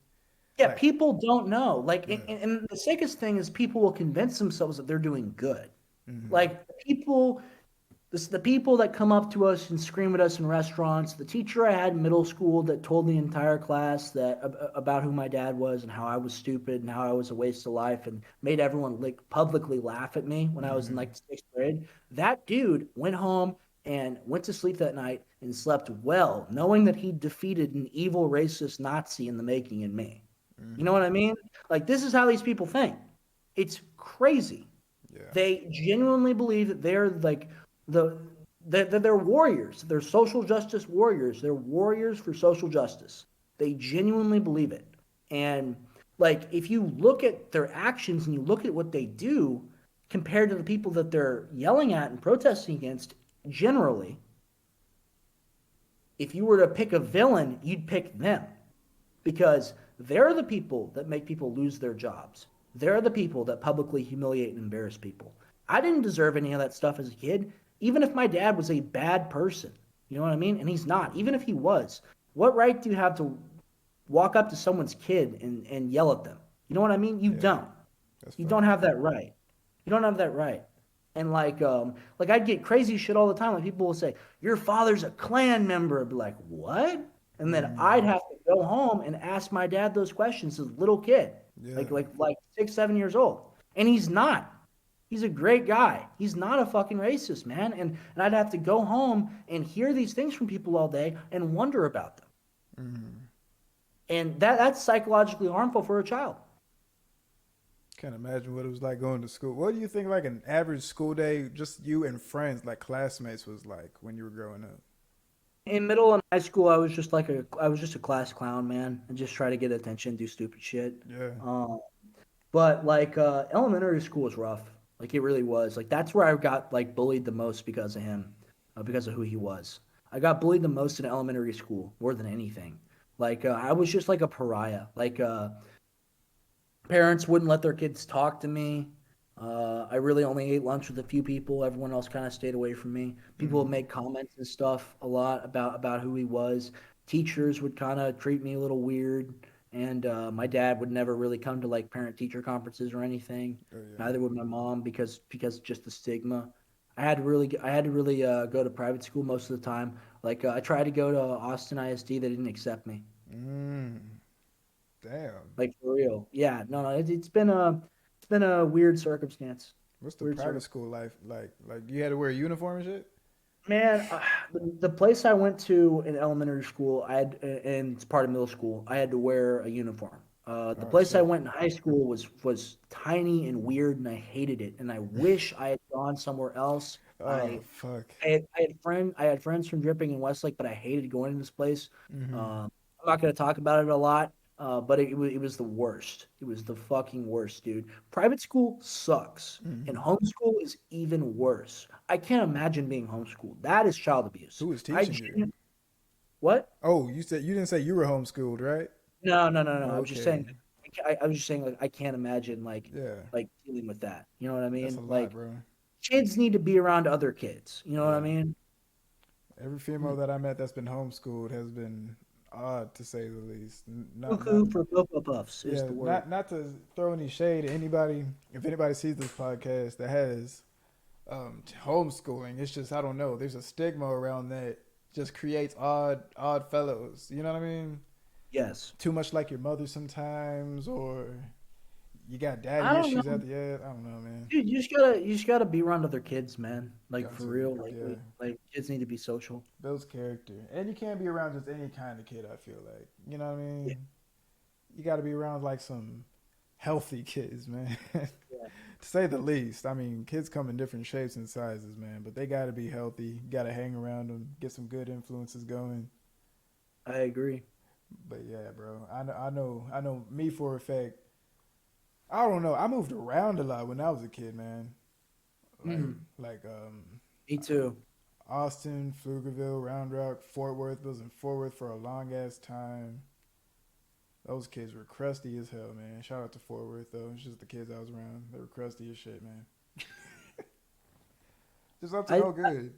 Yeah, Like, people don't know. Like, yeah. and the sickest thing is people will convince themselves that they're doing good. Hmm. Like people, the people that come up to us and scream at us in restaurants. The teacher I had in middle school that told the entire class that about who my dad was and how I was stupid and how I was a waste of life and made everyone like publicly laugh at me when I was in Hmm. like sixth grade. That dude went home and went to sleep that night and slept well, knowing that he defeated an evil racist Nazi in the making in me. You know Hmm. what I mean? Like this is how these people think. It's crazy. Yeah. They genuinely believe that they're like the that they're warriors. They're social justice warriors. They're warriors for social justice. They genuinely believe it. And like if you look at their actions and you look at what they do compared to the people that they're yelling at and protesting against, generally, if you were to pick a villain, you'd pick them because they're the people that make people lose their jobs. They're the people that publicly humiliate and embarrass people. I didn't deserve any of that stuff as a kid, even if my dad was a bad person. You know what I mean? And he's not. Even if he was, what right do you have to walk up to someone's kid and yell at them? You know what I mean? You Yeah. don't. That's You fucked don't have up. that right. You don't have that right. And like I'd get crazy shit all the time. Like people will say, "Your father's a Klan member." I'd be like, "What?" And then I'd Mm. have to go home and ask my dad those questions as a little kid, Yeah. like 6, 7 years old. And he's not. He's a great guy. He's not a fucking racist, man. And I'd have to go home and hear these things from people all day and wonder about them. Mm. And that's psychologically harmful for a child. Can't imagine what it was like going to school. What do you think like an average school day, just you and friends, like classmates, was like when you were growing up? In middle and high school, I was just a class clown, man, and just try to get attention, do stupid shit. Yeah. Um, but elementary school was rough. Like it really was. Like that's where I got like bullied the most because of him, because of who he was. I got bullied the most in elementary school more than anything. I was just like a pariah. Parents wouldn't let their kids talk to me. I really only ate lunch with a few people. Everyone else kind of stayed away from me. People would Mm. make comments and stuff a lot about who he was. Teachers would kind of treat me a little weird, and my dad would never really come to like parent teacher conferences or anything. Oh yeah. Neither would my mom because just the stigma. I had to really go to private school most of the time. I tried to go to Austin ISD. They didn't accept me. Mm. Damn. Like for real. Yeah, no, no, it's been a weird circumstance. What's the Weird private circum. school life like? Like you had to wear a uniform and shit? Man, the place I went to in elementary school, and it's part of middle school, I had to wear a uniform. The Oh place I shit. went in high school was tiny and weird, and I hated it. And I wish I had gone somewhere else. Oh fuck. I had friends from Dripping and Westlake, but I hated going to this place. Mm-hmm. I'm not going to talk about it a lot, but it was the worst. It was the fucking worst, dude. Private school sucks, and Mm-hmm. homeschool is even worse. I can't imagine being homeschooled. That is child abuse. Who was I teaching you? what? Oh, you didn't say you were homeschooled, right? No, no, no, no. I was just Okay. saying. I was just saying like I can't imagine Yeah. like dealing with that. You know what I That's a mean? lot, Like bro. kids need to be around other kids. You know what I Yeah. mean? Every female that I met that's been homeschooled has been odd to say the least. Not Cuckoo for Cocoa Puffs is yeah, the word. not to throw any shade at anybody. If anybody sees this podcast that has homeschooling, it's just I don't know. There's a stigma around that just creates odd fellows. You know what I mean? Yes. Too much like your mother sometimes, or you got I daddy don't issues at know. the end. I don't know, man. Dude, you just gotta be around other kids, man. Like Got for to, real. yeah. Like kids need to be social. Builds character, and you can't be around just any kind of kid. I feel like you know what I Yeah, mean. You got to be around like some healthy kids, man. yeah. To say the least. I mean, kids come in different shapes and sizes, man, but they got to be healthy. You got to hang around them, get some good influences going. I agree. But yeah, bro, I know. Me for a fact. I don't know. I moved around a lot when I was a kid, man. Like Mm, like me too. Austin, Pflugerville, Round Rock, Fort Worth. Was in Fort Worth for a long ass time. Those kids were crusty as hell, man. Shout out to Fort Worth though. It's just the kids I was around. They were crusty as shit, man. Just up to I no good.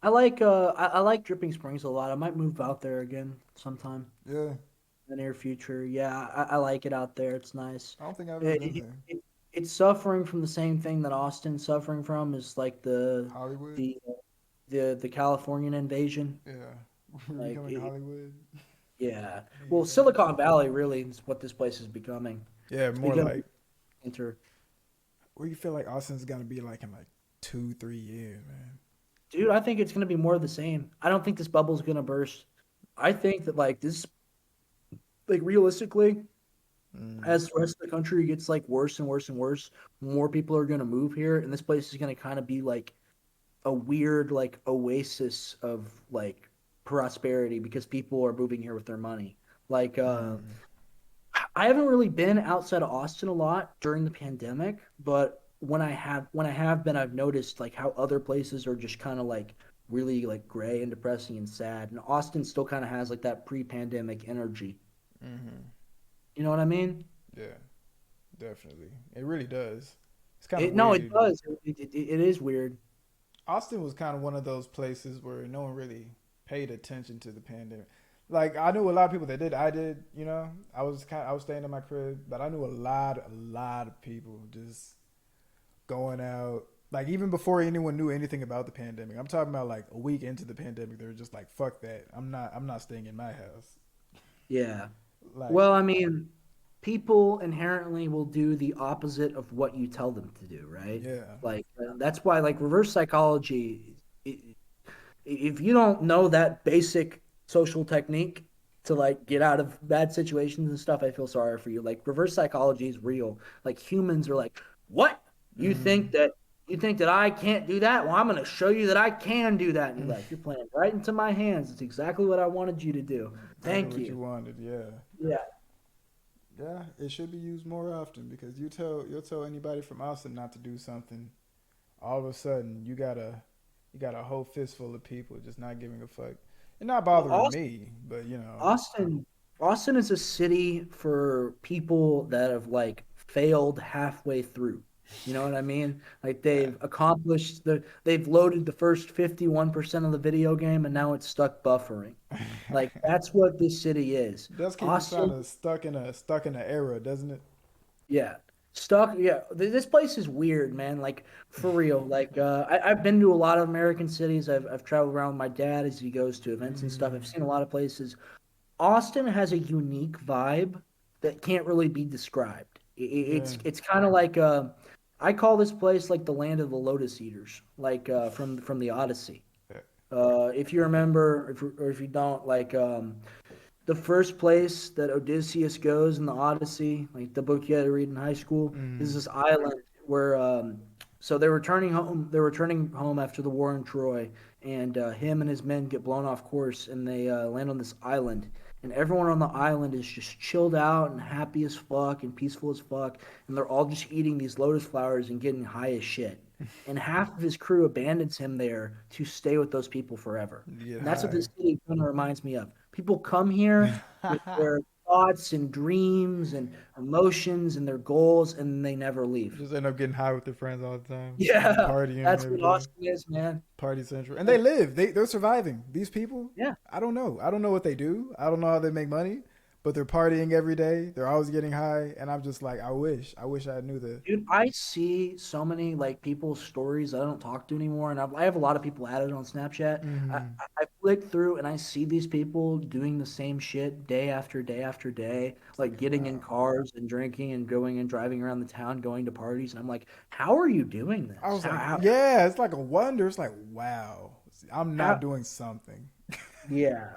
I like Dripping Springs a lot. I might move out there again sometime Yeah, in the near future. Yeah, I like it out there. It's nice. I don't think I've ever It, been it, there. it, it's suffering from the same thing that Austin's suffering from is like Hollywood. the the Californian invasion. Yeah, we're Like becoming Hollywood yeah. these Well, days. Silicon Valley really is what this place is becoming. Yeah, It's more becoming like inter. where you feel like Austin's gonna be like in like 2, 3 years, man. Dude, I think it's gonna be more of the same. I don't think this bubble's gonna burst. I think that like this, like realistically, Mm. as the rest of the country gets like worse and worse and worse, more people are gonna move here, and this place is gonna kind of be like a weird like oasis of like prosperity because people are moving here with their money. Like Mm. I haven't really been outside of Austin a lot during the pandemic, but when I have been, I've noticed like how other places are just kind of like really like gray and depressing and sad, and Austin still kind of has like that pre-pandemic energy. Mm-hmm. You know what I mean? Yeah, definitely. It really does. It's kind of It no, it weird. does. It is weird. Austin was kind of one of those places where no one really paid attention to the pandemic. Like I knew a lot of people that did. I did, you know. I was staying in my crib, but I knew a lot of people just going out. Like even before anyone knew anything about the pandemic. I'm talking about like a week into the pandemic, they were just like, "Fuck that! I'm not staying in my house." Yeah. Like, Well, I mean, people inherently will do the opposite of what you tell them to do, right? yeah, Like that's why like reverse psychology if you don't know that basic social technique to like get out of bad situations and stuff, I feel sorry for you. Like reverse psychology is real. Like humans are like, "What? You mm-hmm. think that you think that I can't do that? Well, I'm going to show you that I can do that." And you're like, "You're playing right into my hands. It's exactly what I wanted you to do. Exactly Thank what you you." wanted. Yeah. Yeah. Yeah, it should be used more often because you'll tell anybody from Austin not to do something. All of a sudden, you got a whole fistful of people just not giving a fuck. And not Well, bothering me, but you know. Austin Austin is a city for people that have like failed halfway through. You know what I mean? Like they've loaded the first 51% of the video game and now it's stuck buffering. Like that's what this city is. Does keep you Austin, kind of stuck in an era, doesn't it? yeah. Stuck, yeah. This place is weird, man. Like for real. Like I've been to a lot of American cities. I've traveled around with my dad as he goes to events and stuff. I've Mm, seen a lot of places. Austin has a unique vibe that can't really be described. yeah. It's kind of like I call this place like the land of the lotus eaters, like from the Odyssey. If you remember, or if you don't, like the first place that Odysseus goes in the Odyssey, like the book you had to read in high school, is Mm, this island where so they're returning home. They're returning home after the war in Troy, and him and his men get blown off course, and they land on this island. And everyone on the island is just chilled out and happy as fuck and peaceful as fuck, and they're all just eating these lotus flowers and getting high as shit. And half of his crew abandons him there to stay with those people forever. get And that's what this high. city kind of reminds me of. People come here with their thoughts and dreams and emotions and their goals, and they never leave. Just end up getting high with their friends all the time, Yeah, partying that's every what day. Austin is, man. Party Central. And they live. They're surviving. These people, Yeah. I don't know. I don't know what they do. I don't know how they make money, but they're partying every day. They're always getting high, and I'm just like, I wish I knew the. Dude, I see so many like people's stories that I don't talk to anymore, and I have a lot of people added on Snapchat. Mm, I flick through and I see these people doing the same shit day after day after day, it's like like getting in wow. cars and drinking and going and driving around the town, going to parties, and I'm like, how are you doing I this? was like, yeah, it's like a wonder. It's like wow, I'm not How doing something. yeah.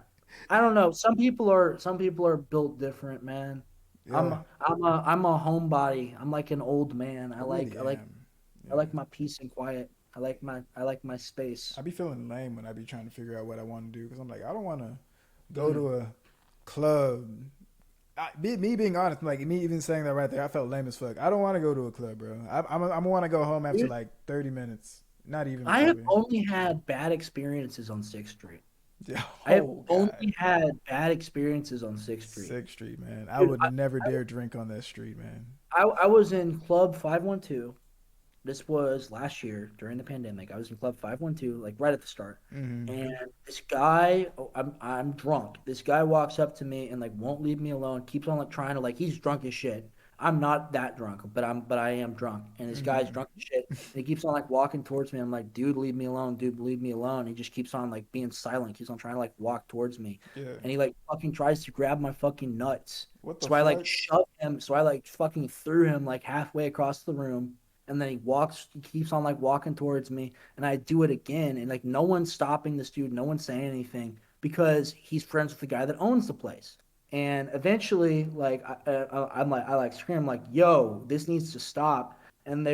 I don't know. Some people are built different, man. Yeah, I'm a homebody. I'm like an old man. I really am. I Yeah, like my peace and quiet. I like my space. I be feeling lame when I be trying to figure out what I want to do because I'm like, I don't want to go Mm. to a club. Me being honest, like me even saying that right there, I felt lame as fuck. I don't want to go to a club, bro. I'm want to go home after Dude, like 30 minutes. Not even I have probably. only had bad experiences on Sixth Street. Yeah. I have Oh God, only had bad experiences on Sixth Street. Sixth Street, man. I Dude, would never dare drink on that street, man. I was in Club 512. This was last year during the pandemic. I was in Club 512, like right at the start. Mm-hmm. And this guy, I'm drunk. This guy walks up to me and like won't leave me alone. Keeps on like trying to like he's drunk as shit. I'm not that drunk, but I am drunk. And this guy's Mm-hmm. drunk as shit. And he keeps on like walking towards me. I'm like, dude, leave me alone, dude, leave me alone. He just keeps on like being silent. Keeps on trying to like walk towards me. Yeah. And he like fucking tries to grab my fucking nuts. What the So I like fuck? shoved him. So I like fucking threw him like halfway across the room. And then he keeps on like walking towards me, and I do it again, and like no one's stopping this dude, no one's saying anything because he's friends with the guy that owns the place. And eventually, like I like scream like, "Yo, this needs to stop!" And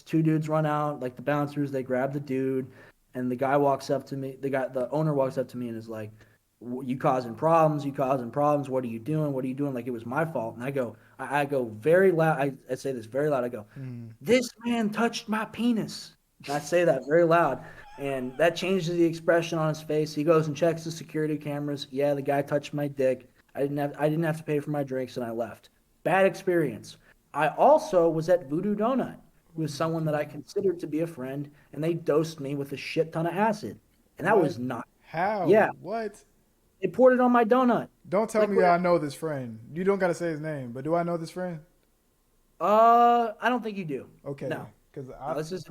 two dudes run out, like the bouncers, they grab the dude, and the guy walks up to me. The owner walks up to me and is like, "You causing problems? You causing problems? What are you doing? What are you doing?" Like it was my fault, and I go very loud. I say this very loud. I go, Mm. this man touched my penis. And I say that very loud. And that changes the expression on his face. He goes and checks the security cameras. Yeah, the guy touched my dick. I didn't have to pay for my drinks and I left. Bad experience. I also was at Voodoo Donut with someone that I considered to be a friend, and they dosed me with a shit ton of acid. And that What? was not. How? Yeah, What? they poured it on my donut. Don't tell me Liquid. I know this friend. You don't gotta say his name, but do I know this friend? I don't think you do. Okay, No, because no, this is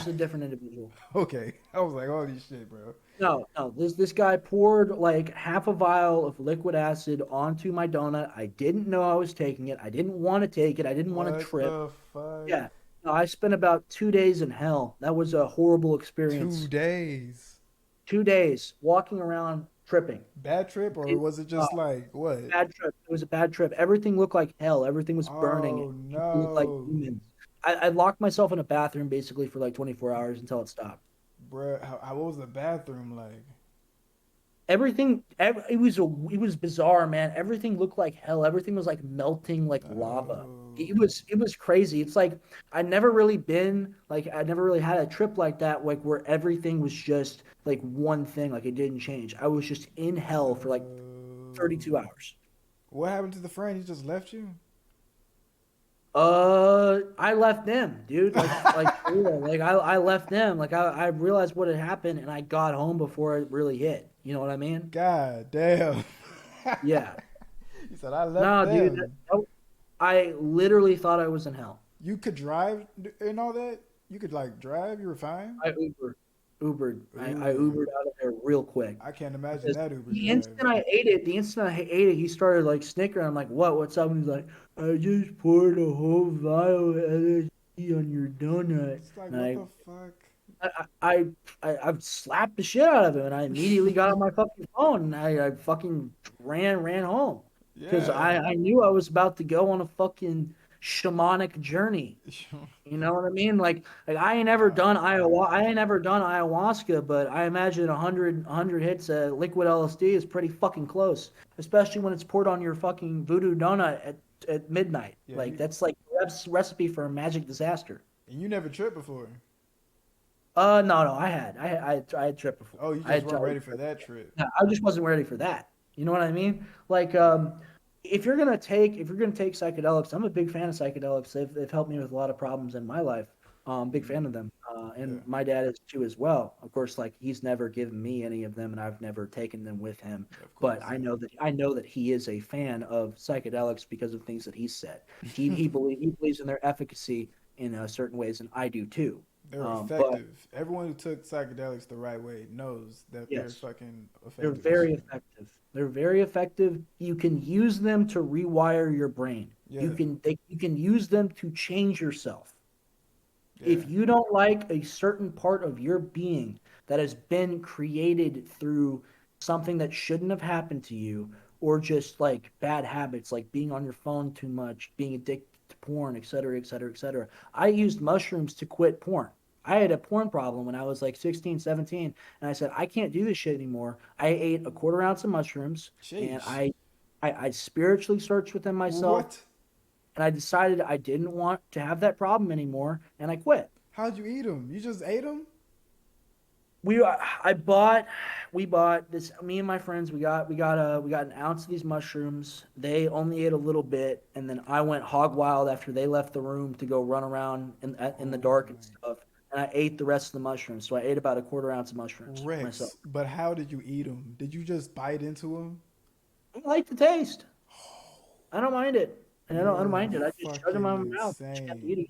a different individual. okay. I was like, holy shit, bro. No, no. This guy poured like half a vial of liquid acid onto my donut. I didn't know I was taking it. I didn't want to take it. I didn't want to What trip. the fuck? Yeah. No, I spent about 2 days in hell. That was a horrible 2 experience. days. 2 days walking around tripping. Bad trip, or It, was it uh, just like what? bad trip. It was a bad trip. Everything looked like hell. Everything was burning. Oh People looked like no, demons. I locked myself in a bathroom basically for like 24 hours until it stopped. bro. What was the bathroom like? It was bizarre, man. Everything looked like hell. Everything was like melting like lava. Oh, It was crazy. It's like I never really had a trip like that, like where everything was just like one thing, like it didn't change. I was just in hell for like oh. 32 hours. What happened to the friend? He just left you? I left them, dude. Like for real. Like I left them. Like I realized what had happened and I got home before it really hit. You know what I mean? God damn. Yeah. He said I left No, dude. them. I literally thought I was in hell. You could drive and all that. You could like drive. You were fine. I Ubered. I Ooh, Ubered out of there real quick. I can't imagine Because that Uber the drive. instant I ate it, he started like snickering. I'm like, what? What's up? And he's like, I just poured a whole vial of LSD on your donut. It's like And what the fuck? I slapped the shit out of him, and I immediately got on my fucking phone, and I fucking ran home because Yeah. I knew I was about to go on a fucking shamanic journey. You know what I mean? Like I ain't never done ayahuasca, but I imagine 100 hits of liquid LSD is pretty fucking close, especially when it's poured on your fucking voodoo donut at midnight. Yeah. Like that's like recipe for a magic disaster. And you never tripped before. No, I had tripped before. Oh, you I just had weren't tried. ready for that trip. Yeah, I just wasn't ready for that. You know what I mean? Like, if you're gonna take psychedelics, I'm a big fan of psychedelics. They've helped me with a lot of problems in my life. Big fan of them, Yeah, and my dad is too as well. Of course, like he's never given me any of them, and I've never taken them with him. of But course. I know that he is a fan of psychedelics because of things that he said. He believes in their efficacy in certain ways, and I do too. They're But effective. Everyone who took psychedelics the right way knows that they're yes. fucking They're effective as very shit. effective. They're very effective. You can use them to rewire your brain. Yeah, You can use them to change yourself. yeah. If you don't like a certain part of your being that has been created through something that shouldn't have happened to you, or just like bad habits, like being on your phone too much, being addicted to porn, et cetera, et cetera, et cetera. I used mushrooms to quit porn. I had a porn problem when I was like 16, 17, and I said, I can't do this shit anymore. I ate a quarter ounce of mushrooms, and Sheesh. I spiritually searched within myself, What? and I decided I didn't want to have that problem anymore, and I quit. How'd you eat them? You just ate them? We bought this. Me and my friends, we got an ounce of these mushrooms. They only ate a little bit, and then I went hog wild after they left the room to go run around in the Oh dark and my. stuff. And I ate the rest of the mushrooms. So I ate about a quarter ounce of mushrooms myself. Rex, but how did you eat them? Did you just bite into them? I like the taste. I don't mind it. And I don't You're mind it. I just shut them fucking in my mouth. Just kept insane. eating.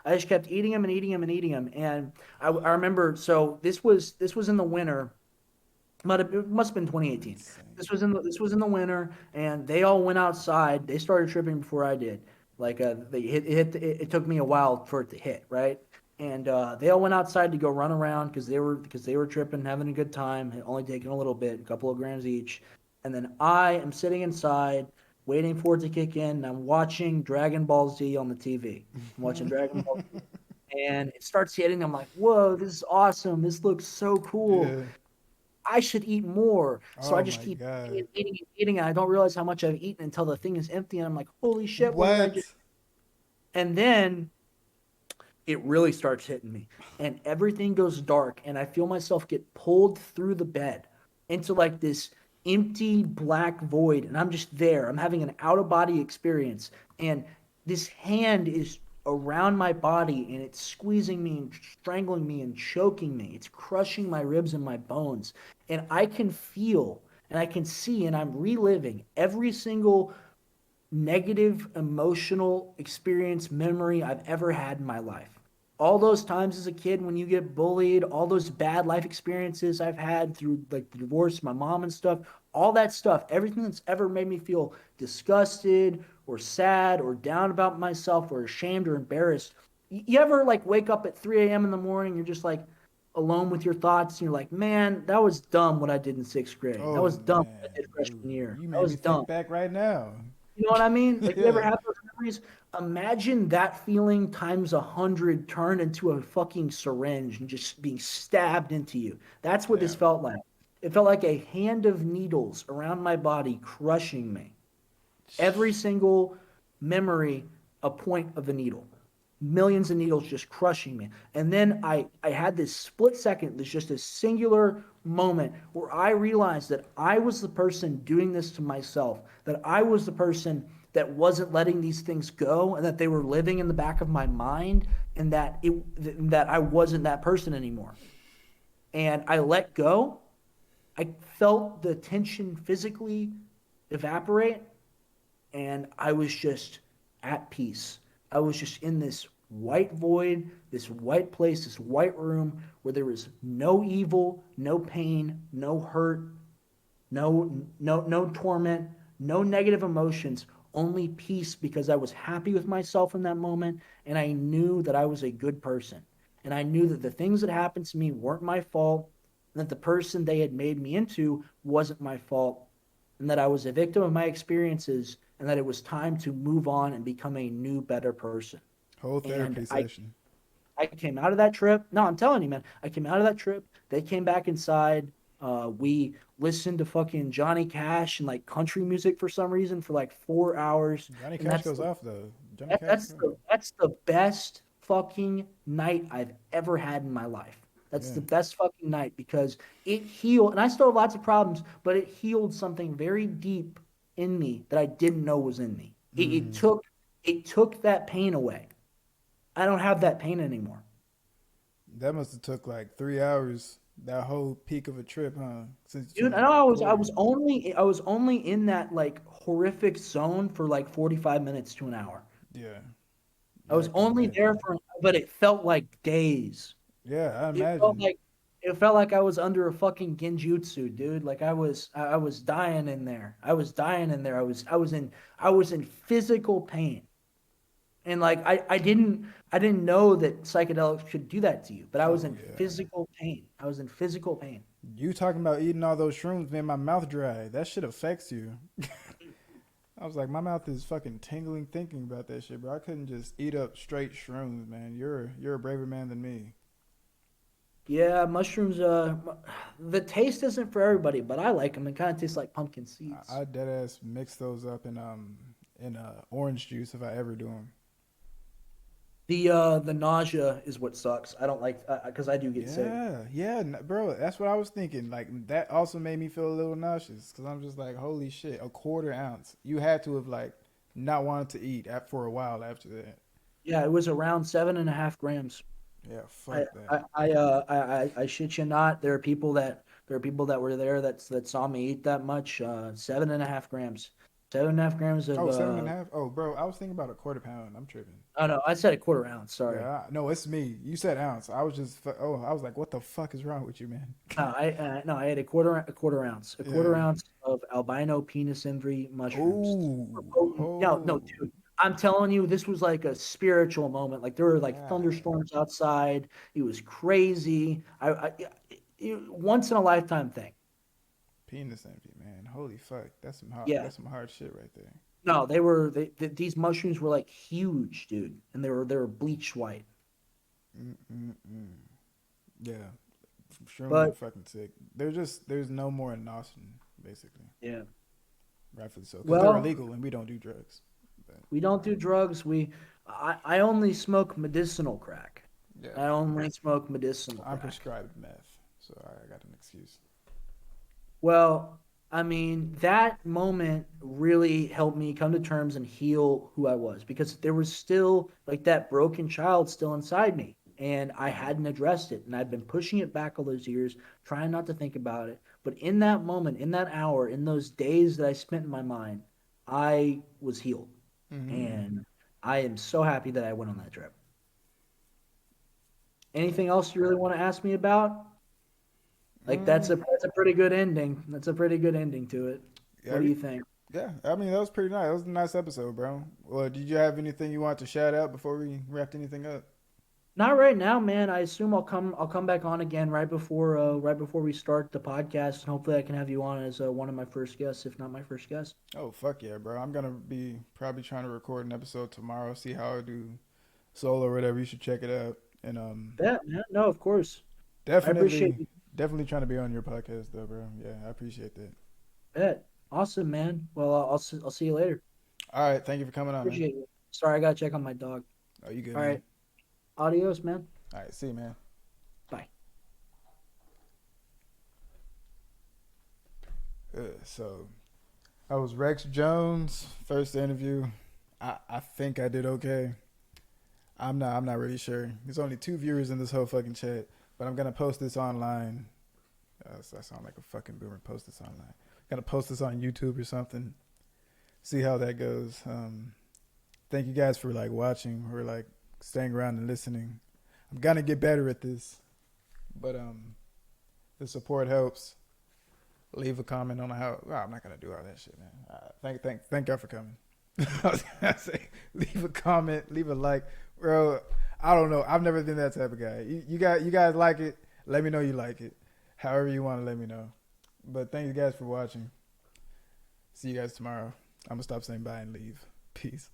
I just kept eating them and eating them and eating them. And I remember. So this was in the winter. It must have been 2018. Insane. This was in the winter, and they all went outside. They started tripping before I did. Like it took me a while for it to hit, right? And they all went outside to go run around because they were tripping, having a good time, had only taken a little bit, a couple of grams each. And then I am sitting inside, waiting for it to kick in. And I'm watching Dragon Ball Z on the TV. I'm watching Dragon Ball Z, and it starts hitting. I'm like, whoa, this is awesome. This looks so cool. Yeah. I should eat more. So I Oh just my keep eating god. and eating and eating, and I don't realize how much I've eaten until the thing is empty, and I'm like, holy shit, what did I What? just? And then it really starts hitting me, and everything goes dark, and I feel myself get pulled through the bed into like this empty black void, and I'm just there. I'm having an out of body experience, and this hand is around my body, and it's squeezing me and strangling me and choking me. It's crushing my ribs and my bones, and I can feel and I can see, and I'm reliving every single negative emotional experience memory I've ever had in my life. All those times as a kid when you get bullied, all those bad life experiences I've had through like the divorce, my mom and stuff, all that stuff, everything that's ever made me feel disgusted or sad or down about myself or ashamed or embarrassed. You ever like wake up at 3 a.m. in the morning, you're just like alone with your thoughts, and you're like, man, that was dumb what I did in sixth grade. That Oh was dumb what I man. did freshman year. You That made me was dumb. think back right now. You know what I mean? Like you ever Yeah. have those memories? Imagine that feeling times 100 turned into a fucking syringe and just being stabbed into you. That's what this Damn. felt like. It felt like a hand of needles around my body crushing me. Every single memory, a point of a needle. Millions of needles just crushing me. And then I had this split second, there's just a singular moment where I realized that I was the person doing this to myself, that I was the person that wasn't letting these things go, and that they were living in the back of my mind, and that I wasn't that person anymore. And I let go. I felt the tension physically evaporate, and I was just at peace. I was just in this white void, this white place, this white room where there was no evil, no pain, no hurt, no torment, no negative emotions, only peace because I was happy with myself in that moment, and I knew that I was a good person. And I knew that the things that happened to me weren't my fault, and that the person they had made me into wasn't my fault, and that I was a victim of my experiences, and that it was time to move on and become a new, better person. Whole And therapy I session. I came out of that trip. No, I'm telling you, man. I came out of that trip. They came back inside. We listened to fucking Johnny Cash and like country music for some reason for like 4 hours, Johnny and Cash goes off though. Johnny that, Cash that's goes. the that's the best fucking night I've ever had in my life. That's Yeah. the best fucking night because it healed, and I still have lots of problems, but it healed something very deep in me that I didn't know was in me. Mm. It took that pain away. I don't have that pain anymore. That must have took like 3 hours. That whole peak of a trip, huh? Since Dude, you I know I recorded. was only in that like horrific zone for like 45 minutes to an hour. Yeah. I Yeah, I was can only there imagine. for, but it felt like days. Yeah, I It felt imagine. like it felt like I was under a fucking genjutsu, dude. Like I was dying in there. I was dying in there. I was in physical pain. And like I didn't know that psychedelics could do that to you, but I was Oh in yeah. physical pain. I was in physical pain. You talking about eating all those shrooms made my mouth dry. That shit affects you. I was like, my mouth is fucking tingling thinking about that shit, bro. I couldn't just eat up straight shrooms, man. You're a braver man than me. Yeah, mushrooms. The taste isn't for everybody, but I like them. It kind of tastes like pumpkin seeds. I dead ass mix those up in orange juice if I ever do them. The nausea is what sucks. I don't like because I do get sick. Bro. That's what I was thinking. Like that also made me feel a little nauseous because I'm just like, holy shit, a quarter ounce. You had to have like not wanted to eat for a while after that. Yeah, it was around 7.5 grams. Yeah, I fuck that. I shit you not. There are people that were there that saw me eat that much. 7.5 grams. 7.5 grams of Oh, seven and a half. Oh, bro, I was thinking about a quarter pound. I'm tripping. oh no, I said a quarter ounce. Sorry. No, it's me. You said ounce. I was just. I was like, what the fuck is wrong with you, man? No, I had a quarter ounce, a quarter Yeah. ounce of albino penis envy mushrooms. Super Oh, potent. No, no, oh, dude. I'm telling you, this was like a spiritual moment. Like there were like God. thunderstorms outside. It was crazy. Once in a lifetime thing. Penis envy, man. Holy fuck. Yeah. That's some hard shit right there. No, these mushrooms were like huge, dude, and they were bleach white. Mm-mm-mm. Yeah, shrooms are But fucking sick. There's no more in Austin, basically. yeah. Rightfully so, because they're Well, illegal and we don't do drugs. But we don't do drugs. I only smoke medicinal crack. yeah, I only smoke medicinal I'm crack. prescribed meth, so I got an excuse. Well, I mean, that moment really helped me come to terms and heal who I was because there was still like that broken child still inside me. And I hadn't addressed it. And I'd been pushing it back all those years, trying not to think about it. But in that moment, in that hour, in those days that I spent in my mind, I was healed. Mm-hmm. And I am so happy that I went on that trip. Anything else you really want to ask me about? Like Mm, that's a pretty good ending. That's a pretty good ending to it. yeah, What do you think? yeah. I mean, that was pretty nice. That was a nice episode, bro. Well, did you have anything you want to shout out before we wrapped anything up? Not right now, man. I assume I'll come back on again right before we start the podcast, and hopefully I can have you on as one of my first guests, if not my first guest. Oh fuck yeah, bro! I'm gonna be probably trying to record an episode tomorrow. See how I do solo or whatever. You should check it out. And Yeah, man. No, of course. I appreciate definitely, you. definitely trying to be on your podcast though, bro. Yeah, I appreciate that. Bet. Awesome, man. Well, I'll see you later. All right, thank you for coming on, man. Appreciate you. Sorry, I gotta check on my dog. Oh, you good, All man? right. Adios, man. All right, see you, man. Bye. So I was Rex Jones. First interview. I think I did okay. I'm not really sure. There's only 2 viewers in this whole fucking chat, but I'm gonna post this online. So I sound like a fucking boomer. Post this online. Gonna post this on YouTube or something. See how that goes. Thank you guys for like watching or like staying around and listening. I'm gonna get better at this, but the support helps. Leave a comment on how. Well, I'm not gonna do all that shit, man. Thank y'all for coming. I was gonna say, leave a comment, leave a like, bro. I don't know. I've never been that type of guy. You guys like it. Let me know you like it. However you want to let me know. But thank you guys for watching. See you guys tomorrow. I'm gonna stop saying bye and leave. Peace.